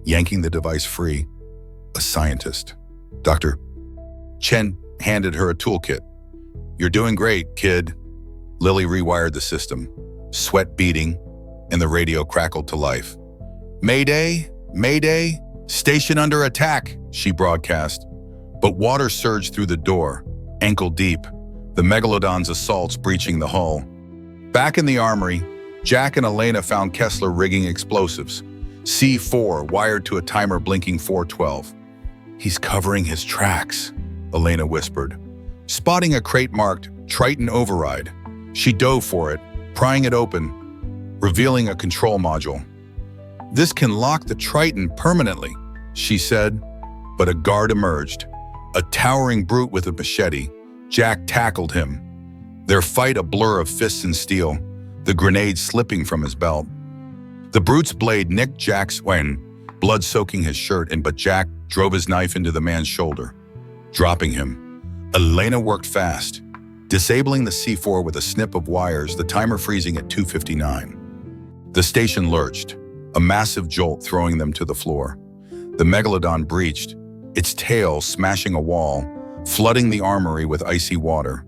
[SPEAKER 1] yanking the device free. "A scientist." Dr. Chen handed her a toolkit. "You're doing great, kid." Lily rewired the system, sweat beading, and the radio crackled to life. "Mayday! Mayday! Station under attack!" she broadcast. But water surged through the door, ankle deep, the Megalodon's assaults breaching the hull. Back in the armory, Jack and Elena found Kessler rigging explosives, C4 wired to a timer blinking 412. "He's covering his tracks," Elena whispered. Spotting a crate marked Triton Override, she dove for it, prying it open, revealing a control module. "This can lock the Triton permanently," she said, but a guard emerged, a towering brute with a machete. Jack tackled him, their fight a blur of fists and steel, the grenade slipping from his belt. The brute's blade nicked Jack's wing, blood soaking his shirt, but Jack drove his knife into the man's shoulder, dropping him. Elena worked fast, disabling the C4 with a snip of wires, the timer freezing at 2:59. The station lurched, a massive jolt throwing them to the floor. The Megalodon breached, its tail smashing a wall, flooding the armory with icy water.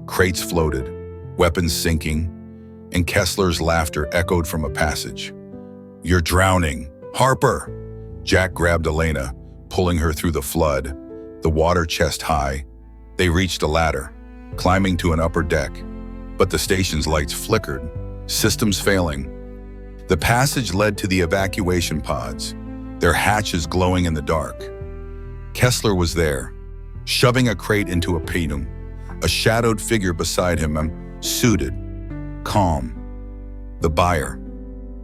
[SPEAKER 1] Crates floated, weapons sinking, and Kessler's laughter echoed from a passage. "You're drowning. Harper!" Jack grabbed Elena, pulling her through the flood, the water chest high. They reached a ladder, climbing to an upper deck, but the station's lights flickered, systems failing. The passage led to the evacuation pods, their hatches glowing in the dark. Kessler was there, shoving a crate into a plenum, a shadowed figure beside him, suited, calm. The buyer.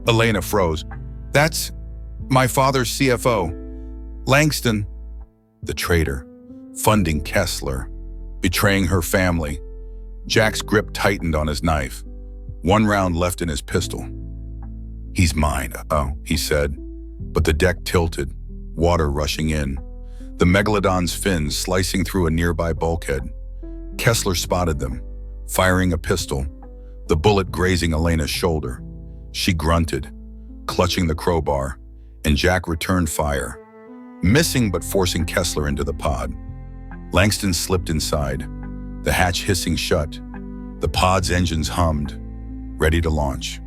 [SPEAKER 1] Elena froze. "That's my father's CFO, Langston." The traitor, funding Kessler, betraying her family. Jack's grip tightened on his knife, one round left in his pistol. "He's mine," he said, but the deck tilted, water rushing in, the Megalodon's fins slicing through a nearby bulkhead. Kessler spotted them, firing a pistol, the bullet grazing Elena's shoulder. She grunted, clutching the crowbar, and Jack returned fire, missing but forcing Kessler into the pod. Langston slipped inside, the hatch hissing shut. The pod's engines hummed, ready to launch.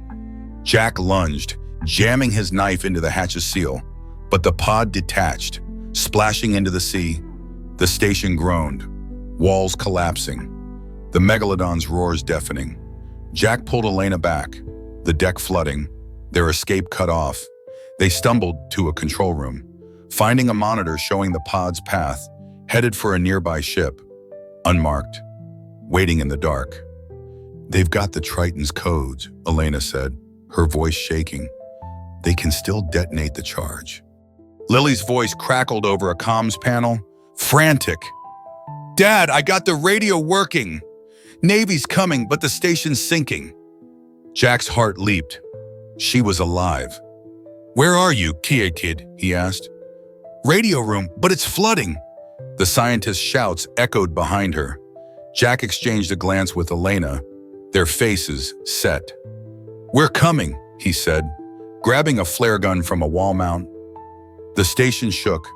[SPEAKER 1] Jack lunged, jamming his knife into the hatch's seal, but the pod detached, splashing into the sea. The station groaned, walls collapsing, the Megalodon's roars deafening. Jack pulled Elena back, the deck flooding, their escape cut off. They stumbled to a control room, finding a monitor showing the pod's path, headed for a nearby ship, unmarked, waiting in the dark. "They've got the Triton's codes," Elena said, her voice shaking. "They can still detonate the charge." Lily's voice crackled over a comms panel, frantic. "Dad, I got the radio working. Navy's coming, but the station's sinking." Jack's heart leaped. She was alive. "Where are you, kid?" he asked. "Radio room, but it's flooding." The scientist's shouts echoed behind her. Jack exchanged a glance with Elena, their faces set. "We're coming," he said, grabbing a flare gun from a wall mount. The station shook,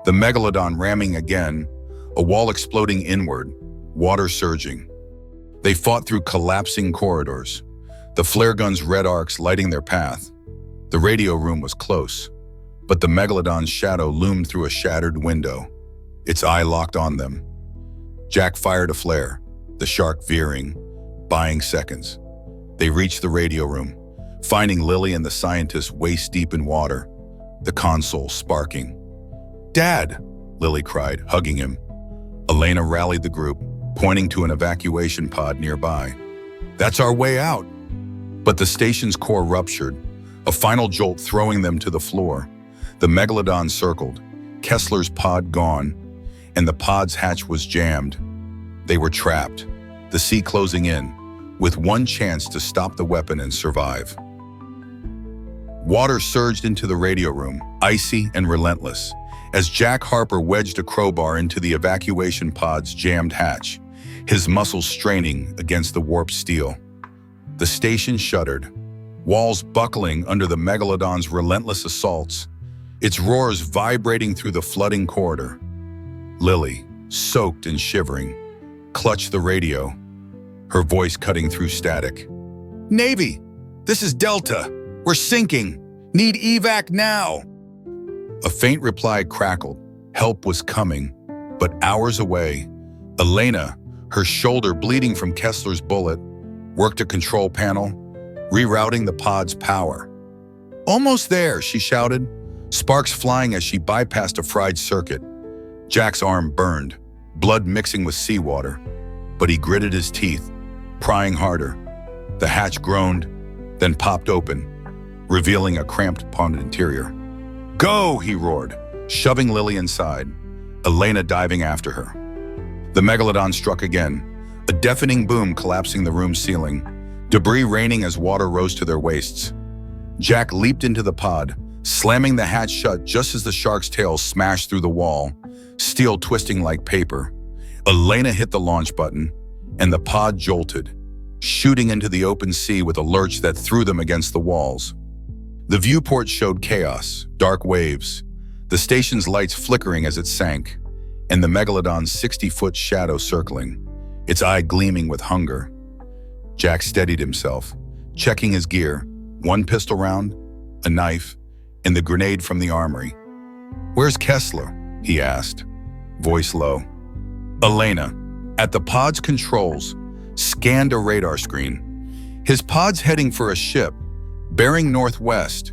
[SPEAKER 1] the Megalodon ramming again, a wall exploding inward, water surging. They fought through collapsing corridors, the flare gun's red arcs lighting their path. The radio room was close, but the Megalodon's shadow loomed through a shattered window, its eye locked on them. Jack fired a flare, the shark veering, buying seconds. They reached the radio room, finding Lily and the scientist waist-deep in water, the console sparking. "Dad!" Lily cried, hugging him. Elena rallied the group, pointing to an evacuation pod nearby. "That's our way out." But the station's core ruptured, a final jolt throwing them to the floor. The Megalodon circled, Kessler's pod gone, and the pod's hatch was jammed. They were trapped, the sea closing in, with one chance to stop the weapon and survive. Water surged into the radio room, icy and relentless, as Jack Harper wedged a crowbar into the evacuation pod's jammed hatch, his muscles straining against the warped steel. The station shuddered, walls buckling under the Megalodon's relentless assaults, its roars vibrating through the flooding corridor. Lily, soaked and shivering, clutched the radio, her voice cutting through static. "Navy, this is Delta. We're sinking. Need evac now." A faint reply crackled. Help was coming, but hours away. Elena, her shoulder bleeding from Kessler's bullet, worked a control panel, rerouting the pod's power. "Almost there," she shouted, sparks flying as she bypassed a fried circuit. Jack's arm burned, blood mixing with seawater, but he gritted his teeth, prying harder. The hatch groaned, then popped open, revealing a cramped pod interior. "Go!" he roared, shoving Lily inside, Elena diving after her. The Megalodon struck again, a deafening boom collapsing the room's ceiling, debris raining as water rose to their waists. Jack leaped into the pod, slamming the hatch shut just as the shark's tail smashed through the wall, steel twisting like paper. Elena hit the launch button, and the pod jolted, shooting into the open sea with a lurch that threw them against the walls. The viewport showed chaos, dark waves, the station's lights flickering as it sank, and the Megalodon's 60-foot shadow circling, its eye gleaming with hunger. Jack steadied himself, checking his gear, one pistol round, a knife, and the grenade from the armory. "Where's Kessler?" he asked, voice low. Elena, at the pod's controls, scanned a radar screen. "His pod's heading for a ship, bearing northwest.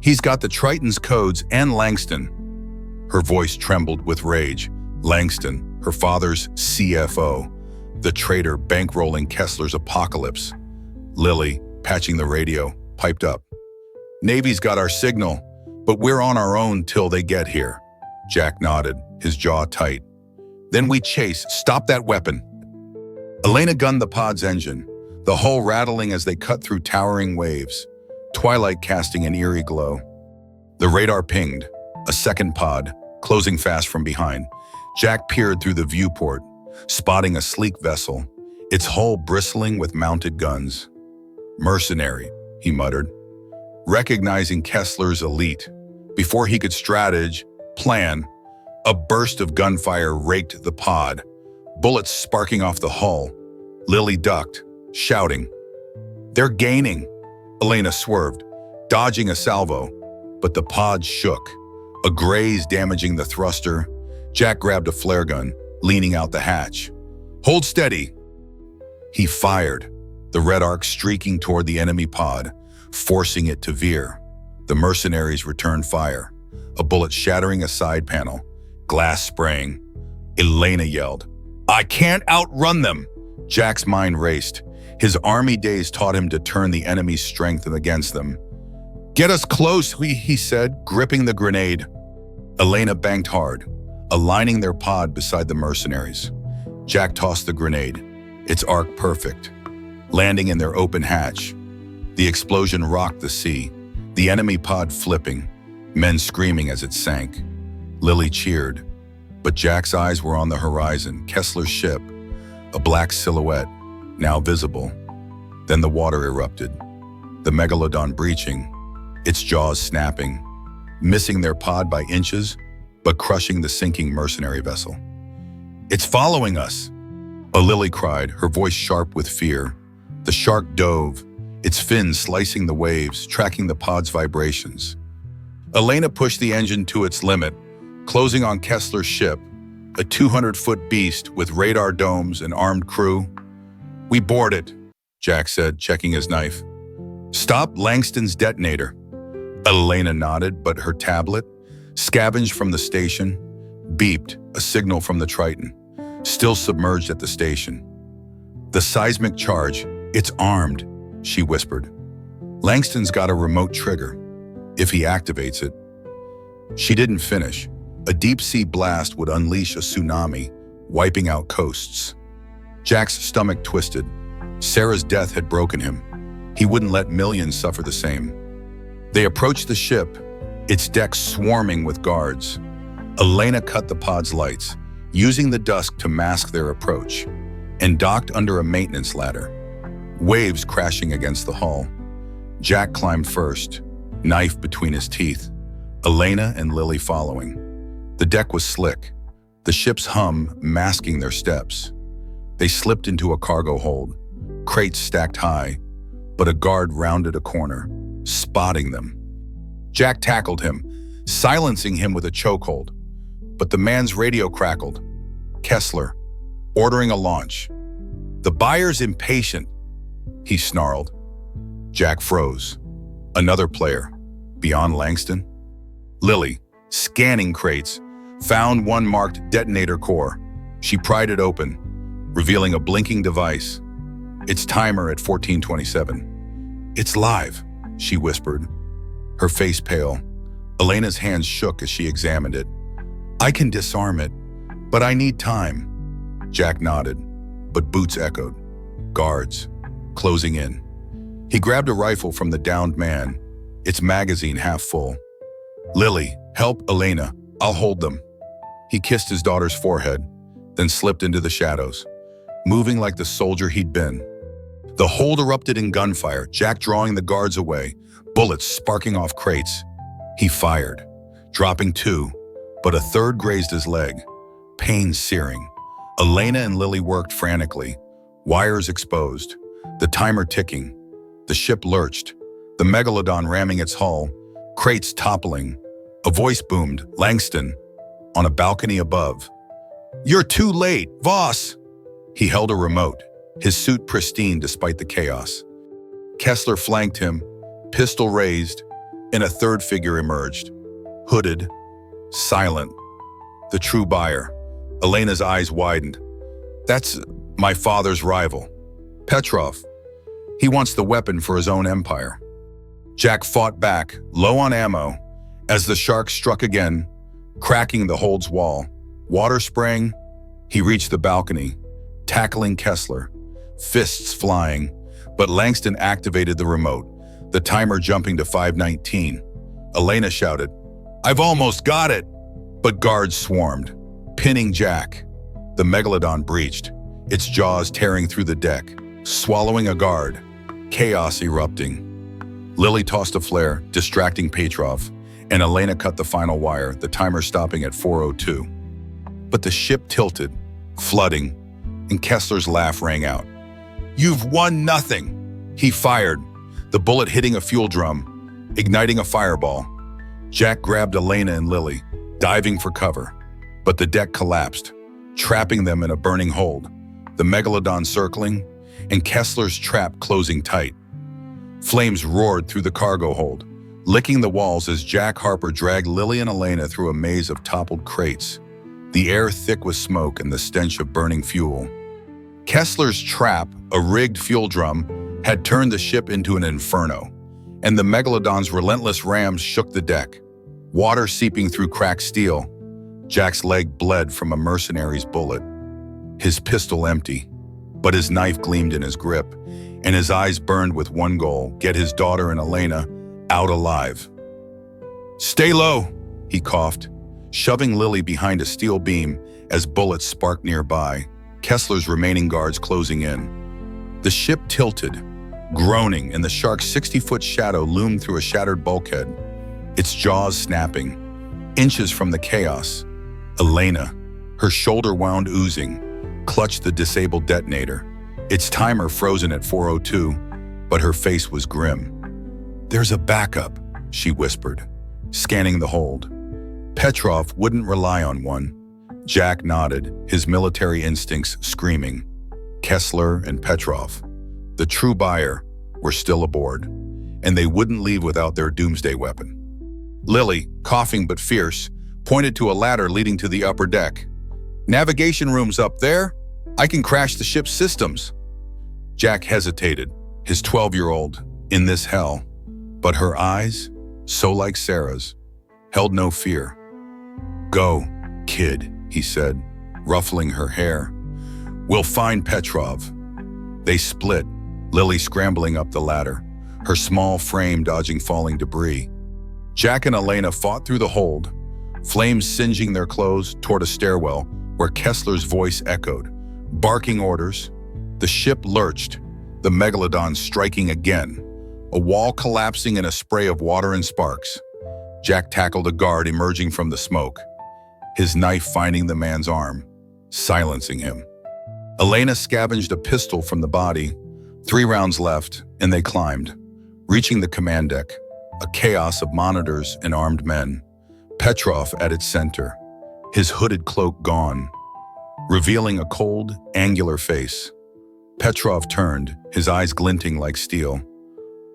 [SPEAKER 1] He's got the Triton's codes and Langston." Her voice trembled with rage. Langston, her father's CFO, the traitor bankrolling Kessler's apocalypse. Lily, patching the radio, piped up. "Navy's got our signal, but we're on our own till they get here." Jack nodded, his jaw tight. "Then we chase. Stop that weapon." Elena gunned the pod's engine, the hull rattling as they cut through towering waves, twilight casting an eerie glow. The radar pinged, a second pod, closing fast from behind. Jack peered through the viewport, spotting a sleek vessel, its hull bristling with mounted guns. "Mercenary," he muttered, recognizing Kessler's elite. Before he could plan, a burst of gunfire raked the pod, bullets sparking off the hull. Lily ducked, shouting. "They're gaining!" Elena swerved, dodging a salvo, but the pod shook, a graze damaging the thruster. Jack grabbed a flare gun, leaning out the hatch. "Hold steady!" He fired, the red arc streaking toward the enemy pod, forcing it to veer. The mercenaries returned fire, a bullet shattering a side panel, glass spraying. Elena yelled, "I can't outrun them!" Jack's mind raced. His army days taught him to turn the enemy's strength against them. "Get us close," he said, gripping the grenade. Elena banked hard, aligning their pod beside the mercenaries. Jack tossed the grenade, its arc perfect, landing in their open hatch. The explosion rocked the sea, the enemy pod flipping, men screaming as it sank. Lily cheered, but Jack's eyes were on the horizon, Kessler's ship, a black silhouette, now visible. Then the water erupted, the Megalodon breaching, its jaws snapping, missing their pod by inches, but crushing the sinking mercenary vessel. "It's following us!" A Lily cried, her voice sharp with fear. The shark dove, its fins slicing the waves, tracking the pod's vibrations. Elena pushed the engine to its limit, closing on Kessler's ship, a 200-foot beast with radar domes and armed crew. "We board it," Jack said, checking his knife. "Stop Langston's detonator." Elena nodded, but her tablet, scavenged from the station, beeped, a signal from the Triton, still submerged at the station. "The seismic charge, it's armed," she whispered. "Langston's got a remote trigger. If he activates it." She didn't finish. A deep-sea blast would unleash a tsunami, wiping out coasts. Jack's stomach twisted. Sarah's death had broken him. He wouldn't let millions suffer the same. They approached the ship, its deck swarming with guards. Elena cut the pod's lights, using the dusk to mask their approach, and docked under a maintenance ladder. Waves crashing against the hull. Jack climbed first, knife between his teeth, Elena and Lily following. The deck was slick, the ship's hum masking their steps. They slipped into a cargo hold, crates stacked high, but a guard rounded a corner, spotting them. Jack tackled him, silencing him with a chokehold. But the man's radio crackled. Kessler, ordering a launch. "The buyer's impatient," he snarled. Jack froze. Another player, beyond Langston? Lily, scanning crates, found one marked detonator core. She pried it open, revealing a blinking device, its timer at 14:27. "It's live," she whispered, her face pale. Elena's hands shook as she examined it. "I can disarm it, but I need time." Jack nodded, but boots echoed. Guards, closing in. He grabbed a rifle from the downed man, its magazine half full. "Lily, help Elena. I'll hold them." He kissed his daughter's forehead, then slipped into the shadows, moving like the soldier he'd been. The hold erupted in gunfire, Jack drawing the guards away, bullets sparking off crates. He fired, dropping two, but a third grazed his leg. pain searing. Elena and Lily worked frantically, wires exposed, the timer ticking. The ship lurched, the Megalodon ramming its hull, crates toppling. A voice boomed, "Langston," on a balcony above. "You're too late, Voss!" He held a remote, his suit pristine despite the chaos. Kessler flanked him, pistol raised, and a third figure emerged. Hooded, silent, the true buyer. Elena's eyes widened. "That's my father's rival, Petrov. He wants the weapon for his own empire." Jack fought back, low on ammo, as the shark struck again, cracking the hold's wall. Water spraying, he reached the balcony, tackling Kessler, fists flying, but Langston activated the remote, the timer jumping to 5:19. Elena shouted, "I've almost got it!" But guards swarmed, pinning Jack. The Megalodon breached, its jaws tearing through the deck, swallowing a guard, chaos erupting. Lily tossed a flare, distracting Petrov, and Elena cut the final wire, the timer stopping at 4:02. But the ship tilted, flooding, and Kessler's laugh rang out. "You've won nothing!" He fired, the bullet hitting a fuel drum, igniting a fireball. Jack grabbed Elena and Lily, diving for cover. But the deck collapsed, trapping them in a burning hold, the Megalodon circling, and Kessler's trap closing tight. Flames roared through the cargo hold, licking the walls as Jack Harper dragged Lily and Elena through a maze of toppled crates, the air thick with smoke and the stench of burning fuel. Kessler's trap, a rigged fuel drum, had turned the ship into an inferno, and the Megalodon's relentless rams shook the deck, water seeping through cracked steel. Jack's leg bled from a mercenary's bullet, his pistol empty, but his knife gleamed in his grip, and his eyes burned with one goal: get his daughter and Elena out alive. "Stay low," he coughed, shoving Lily behind a steel beam as bullets sparked nearby, Kessler's remaining guards closing in. The ship tilted, groaning, and the shark's 60-foot shadow loomed through a shattered bulkhead, its jaws snapping. Inches from the chaos, Elena, her shoulder wound oozing, clutched the disabled detonator, its timer frozen at 4:02, but her face was grim. "There's a backup," she whispered, scanning the hold. Petrov wouldn't rely on one. Jack nodded, his military instincts screaming. Kessler and Petrov, the true buyer, were still aboard, and they wouldn't leave without their doomsday weapon. Lily, coughing but fierce, pointed to a ladder leading to the upper deck. "Navigation room's up there. I can crash the ship's systems." Jack hesitated, his 12-year-old in this hell, but her eyes, so like Sarah's, held no fear. "Go, kid," he said, ruffling her hair. "We'll find Petrov." They split, Lily scrambling up the ladder, her small frame dodging falling debris. Jack and Elena fought through the hold, flames singeing their clothes toward a stairwell where Kessler's voice echoed, barking orders. The ship lurched, the Megalodon striking again, a wall collapsing in a spray of water and sparks. Jack tackled a guard emerging from the smoke, his knife finding the man's arm, silencing him. Elena scavenged a pistol from the body, 3 rounds left, and they climbed, reaching the command deck, a chaos of monitors and armed men. Petrov at its center, his hooded cloak gone, revealing a cold, angular face. Petrov turned, his eyes glinting like steel.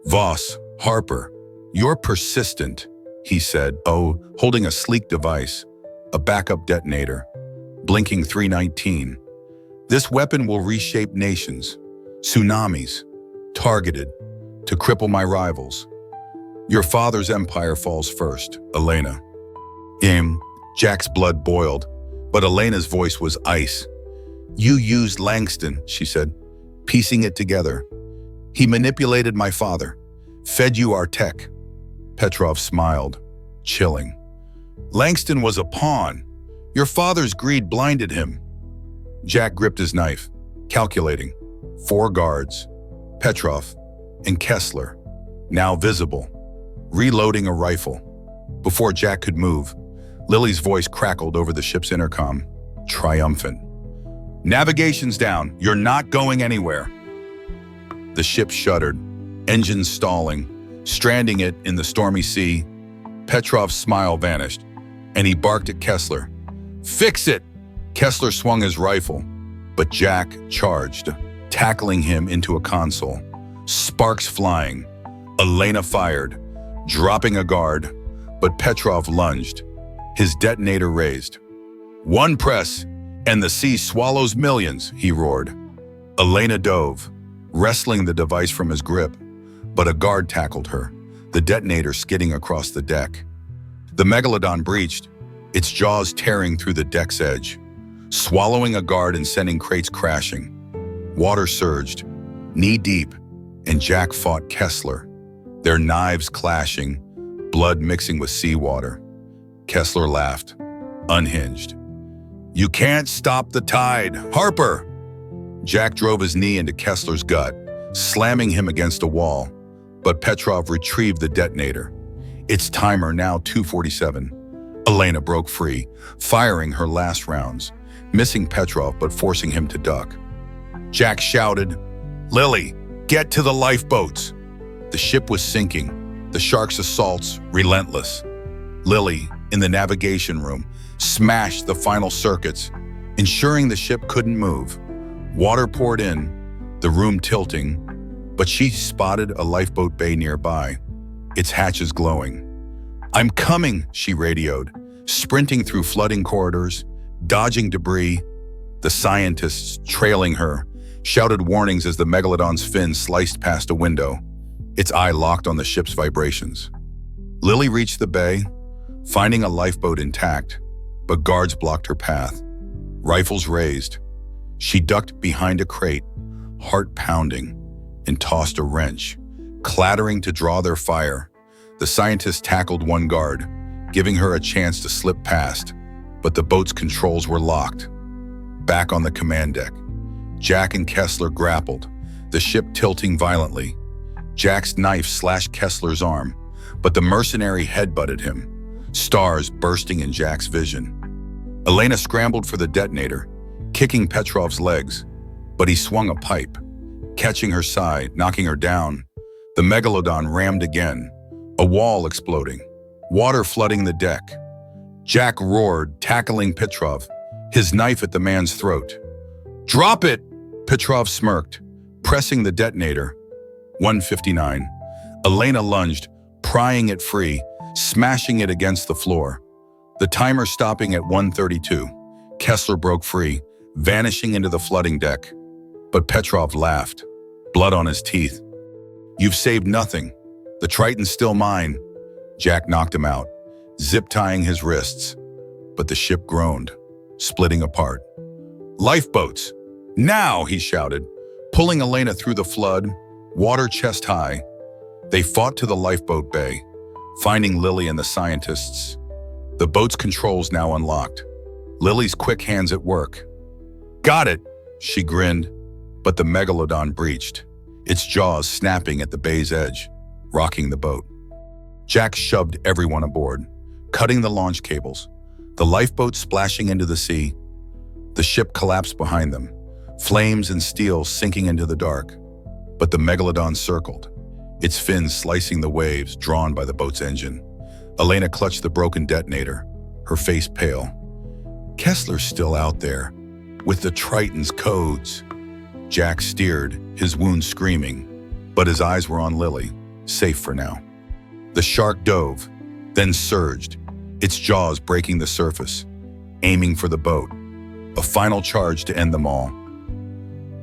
[SPEAKER 1] "Voss, Harper, you're persistent," he said, holding a sleek device, a backup detonator, blinking 319. "This weapon will reshape nations, tsunamis, targeted, to cripple my rivals. Your father's empire falls first, Elena." Jack's blood boiled, but Elena's voice was ice. "You used Langston," she said, piecing it together. "He manipulated my father, fed you our tech." Petrov smiled, chilling. "Langston was a pawn. Your father's greed blinded him." Jack gripped his knife, calculating. 4 guards, Petrov and Kessler, now visible, reloading a rifle. Before Jack could move, Lily's voice crackled over the ship's intercom. triumphant. "Navigation's down. You're not going anywhere." The ship shuddered, engines stalling, stranding it in the stormy sea. Petrov's smile vanished, and he barked at Kessler. "Fix it!" Kessler swung his rifle, but Jack charged, tackling him into a console. Sparks flying. Elena fired, dropping a guard, but Petrov lunged, his detonator raised. "One press, and the sea swallows millions," he roared. Elena dove, wrestling the device from his grip, but a guard tackled her, the detonator skidding across the deck. The Megalodon breached, its jaws tearing through the deck's edge, swallowing a guard and sending crates crashing. Water surged, knee-deep, and Jack fought Kessler, their knives clashing, blood mixing with seawater. Kessler laughed, unhinged. "You can't stop the tide, Harper!" Jack drove his knee into Kessler's gut, slamming him against a wall, but Petrov retrieved the detonator. Its timer now 2:47. Elena broke free, firing her last rounds, missing Petrov but forcing him to duck. Jack shouted, "Lily, get to the lifeboats!" The ship was sinking, the shark's assaults relentless. Lily, in the navigation room, smashed the final circuits, ensuring the ship couldn't move. Water poured in, the room tilting, but she spotted a lifeboat bay nearby, its hatches glowing. "I'm coming," she radioed, sprinting through flooding corridors, dodging debris. The scientists, trailing her, shouted warnings as the Megalodon's fin sliced past a window, its eye locked on the ship's vibrations. Lily reached the bay, finding a lifeboat intact, but guards blocked her path. Rifles raised. She ducked behind a crate, heart pounding, and tossed a wrench, clattering to draw their fire. The scientists tackled one guard, giving her a chance to slip past, but the boat's controls were locked. Back on the command deck, Jack and Kessler grappled, the ship tilting violently. Jack's knife slashed Kessler's arm, but the mercenary headbutted him, stars bursting in Jack's vision. Elena scrambled for the detonator, kicking Petrov's legs, but he swung a pipe, catching her side, knocking her down. The Megalodon rammed again, a wall exploding, water flooding the deck. Jack roared, tackling Petrov, his knife at the man's throat. "Drop it!" Petrov smirked, pressing the detonator. 1:59. Elena lunged, prying it free, smashing it against the floor. The timer stopping at 1:32. Kessler broke free, vanishing into the flooding deck. But Petrov laughed, blood on his teeth. "You've saved nothing. The Triton's still mine." Jack knocked him out, zip-tying his wrists. But the ship groaned, splitting apart. "Lifeboats! Now!" he shouted, pulling Elena through the flood, water chest high. They fought to the lifeboat bay, finding Lily and the scientists. The boat's controls now unlocked. Lily's quick hands at work. "Got it!" she grinned, but the Megalodon breached, its jaws snapping at the bay's edge, rocking the boat. Jack shoved everyone aboard, cutting the launch cables, the lifeboat splashing into the sea. The ship collapsed behind them, flames and steel sinking into the dark. But the Megalodon circled, its fins slicing the waves drawn by the boat's engine. Elena clutched the broken detonator, her face pale. "Kessler's still out there, with the Triton's codes." Jack steered, his wounds screaming, but his eyes were on Lily, safe for now. The shark dove, then surged, its jaws breaking the surface, aiming for the boat. A final charge to end them all.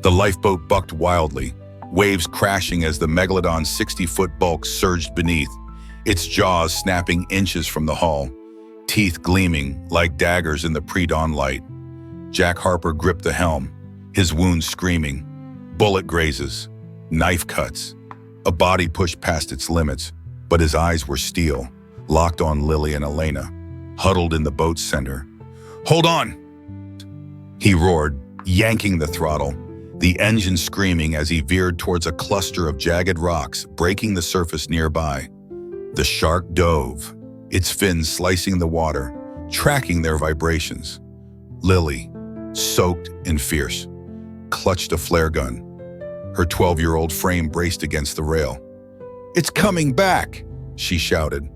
[SPEAKER 1] The lifeboat bucked wildly, waves crashing as the Megalodon's 60-foot bulk surged beneath, its jaws snapping inches from the hull, teeth gleaming like daggers in the pre-dawn light. Jack Harper gripped the helm, his wounds screaming. Bullet grazes, knife cuts. A body pushed past its limits, but his eyes were steel, locked on Lily and Elena, huddled in the boat's center. "Hold on!" he roared, yanking the throttle, the engine screaming as he veered towards a cluster of jagged rocks breaking the surface nearby. The shark dove, its fins slicing the water, tracking their vibrations. Lily, soaked and fierce, clutched a flare gun. Her 12-year-old frame braced against the rail. "It's coming back!" she shouted.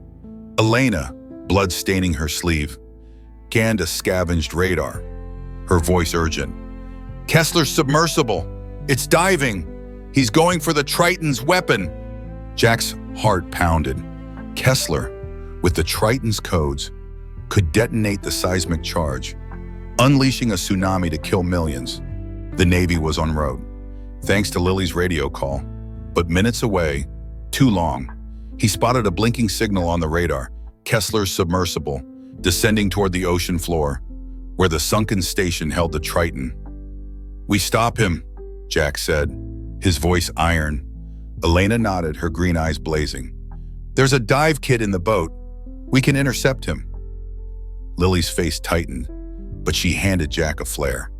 [SPEAKER 1] Elena, blood staining her sleeve, scanned a scavenged radar, her voice urgent. "Kessler's submersible! It's diving! He's going for the Triton's weapon!" Jack's heart pounded. Kessler, with the Triton's codes, could detonate the seismic charge, unleashing a tsunami to kill millions. The Navy was en route, thanks to Lily's radio call. But minutes away, too long, he spotted a blinking signal on the radar, Kessler's submersible, descending toward the ocean floor, where the sunken station held the Triton. "We stop him," Jack said, his voice iron. Elena nodded, her green eyes blazing. "There's a dive kit in the boat. We can intercept him." Lily's face tightened, but she handed Jack a flare.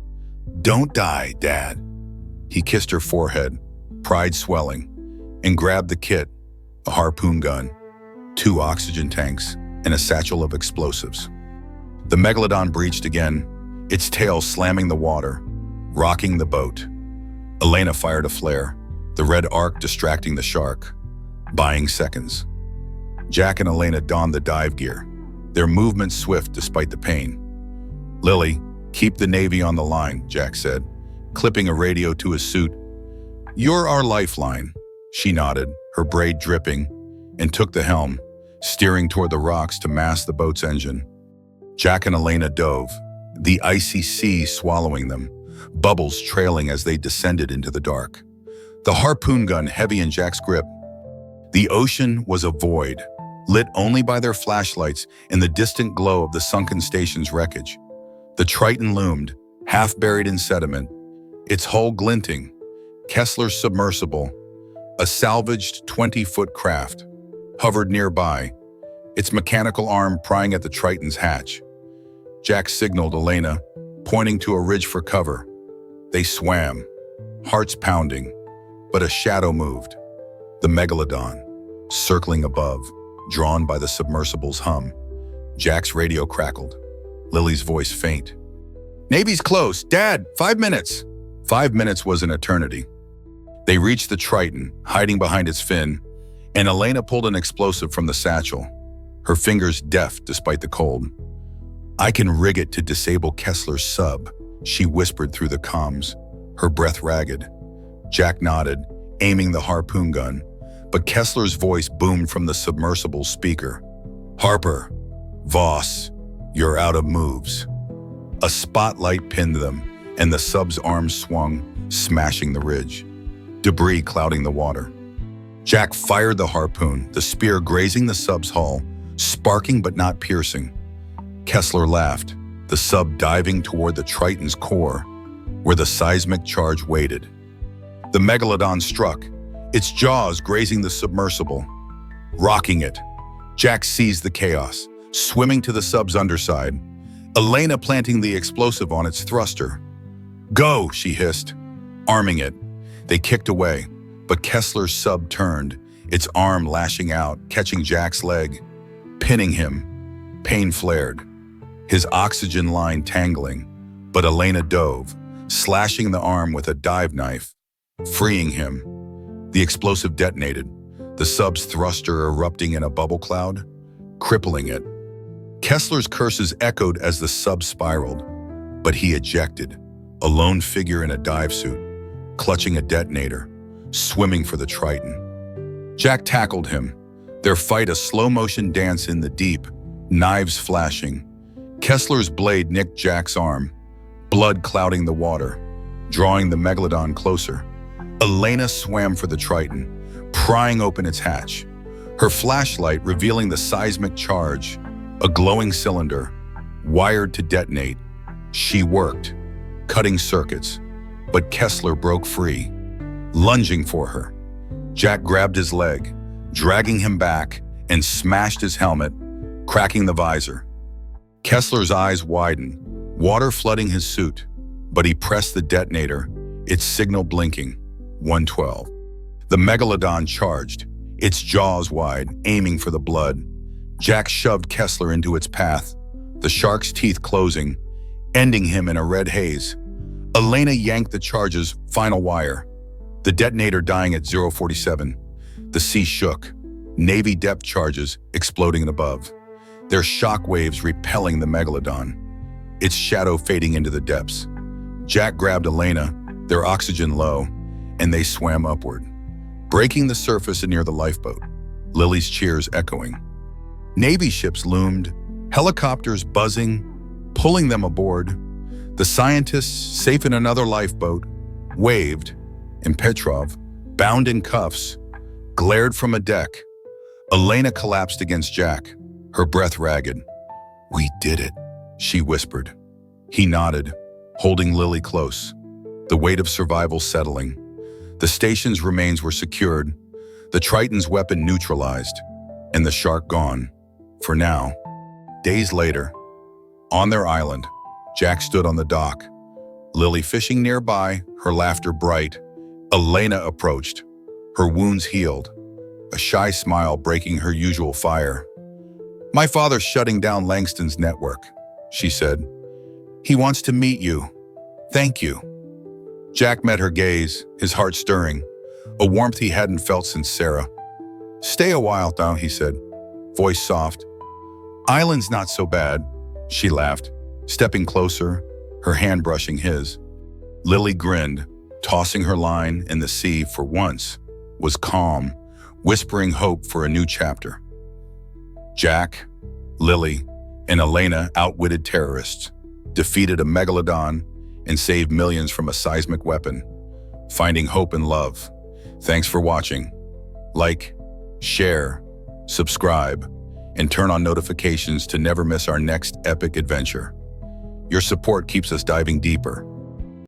[SPEAKER 1] "Don't die, Dad." He kissed her forehead, pride swelling, and grabbed the kit, a harpoon gun, 2 oxygen tanks, and a satchel of explosives. The Megalodon breached again, its tail slamming the water, rocking the boat. Elena fired a flare, the red arc distracting the shark, buying seconds. Jack and Elena donned the dive gear, their movements swift despite the pain. "Lily, keep the Navy on the line," Jack said, clipping a radio to his suit. "You're our lifeline." She nodded, her braid dripping, and took the helm, steering toward the rocks to mask the boat's engine. Jack and Elena dove, the icy sea swallowing them, bubbles trailing as they descended into the dark. The harpoon gun heavy in Jack's grip. The ocean was a void, lit only by their flashlights and the distant glow of the sunken station's wreckage. The Triton loomed, half buried in sediment, its hull glinting. Kessler's submersible, a salvaged 20-foot craft, hovered nearby, its mechanical arm prying at the Triton's hatch. Jack signaled Elena, pointing to a ridge for cover. They swam, hearts pounding, but a shadow moved. The Megalodon, circling above, drawn by the submersible's hum. Jack's radio crackled, Lily's voice faint. "Navy's close. Dad, 5 minutes." 5 minutes was an eternity. They reached the Triton, hiding behind its fin, and Elena pulled an explosive from the satchel, her fingers deft despite the cold. "I can rig it to disable Kessler's sub," she whispered through the comms, her breath ragged. Jack nodded, aiming the harpoon gun, but Kessler's voice boomed from the submersible speaker. "Harper, Voss, you're out of moves." A spotlight pinned them, and the sub's arms swung, smashing the ridge, debris clouding the water. Jack fired the harpoon, the spear grazing the sub's hull, sparking but not piercing. Kessler laughed, the sub diving toward the Triton's core, where the seismic charge waited. The Megalodon struck, its jaws grazing the submersible, rocking it. Jack seized the chaos, swimming to the sub's underside, Elena planting the explosive on its thruster. "Go," she hissed, arming it. They kicked away, but Kessler's sub turned, its arm lashing out, catching Jack's leg, pinning him. Pain flared, his oxygen line tangling, but Elena dove, slashing the arm with a dive knife, freeing him. The explosive detonated, the sub's thruster erupting in a bubble cloud, crippling it. Kessler's curses echoed as the sub spiraled, but he ejected, a lone figure in a dive suit, clutching a detonator, swimming for the Triton. Jack tackled him, their fight a slow-motion dance in the deep, knives flashing. Kessler's blade nicked Jack's arm, blood clouding the water, drawing the Megalodon closer. Elena swam for the Triton, prying open its hatch, her flashlight revealing the seismic charge, a glowing cylinder, wired to detonate. She worked, cutting circuits, but Kessler broke free, lunging for her. Jack grabbed his leg, dragging him back, and smashed his helmet, cracking the visor. Kessler's eyes widened, water flooding his suit, but he pressed the detonator, its signal blinking. 112. The Megalodon charged, its jaws wide, aiming for the blood. Jack shoved Kessler into its path, the shark's teeth closing, ending him in a red haze. Elena yanked the charge's final wire, the detonator dying at 047. The sea shook, Navy depth charges exploding above, their shock waves repelling the Megalodon, its shadow fading into the depths. Jack grabbed Elena, their oxygen low, and they swam upward, breaking the surface near the lifeboat, Lily's cheers echoing. Navy ships loomed, helicopters buzzing, pulling them aboard. The scientists, safe in another lifeboat, waved, and Petrov, bound in cuffs, glared from a deck. Elena collapsed against Jack, her breath ragged. "We did it," she whispered. He nodded, holding Lily close, the weight of survival settling. The station's remains were secured, the Triton's weapon neutralized, and the shark gone, for now. Days later, on their island, Jack stood on the dock, Lily fishing nearby, her laughter bright. Elena approached, her wounds healed, a shy smile breaking her usual fire. "My father's shutting down Langston's network," she said. "He wants to meet you. Thank you." Jack met her gaze, his heart stirring, a warmth he hadn't felt since Sarah. "Stay a while, though," he said, voice soft. "Island's not so bad," she laughed, stepping closer, her hand brushing his. Lily grinned, tossing her line, and the sea, for once, was calm, whispering hope for a new chapter. Jack, Lily, and Elena outwitted terrorists, defeated a Megalodon, and saved millions from a seismic weapon, finding hope and love. Thanks for watching. Like, share, subscribe, and turn on notifications to never miss our next epic adventure. Your support keeps us diving deeper.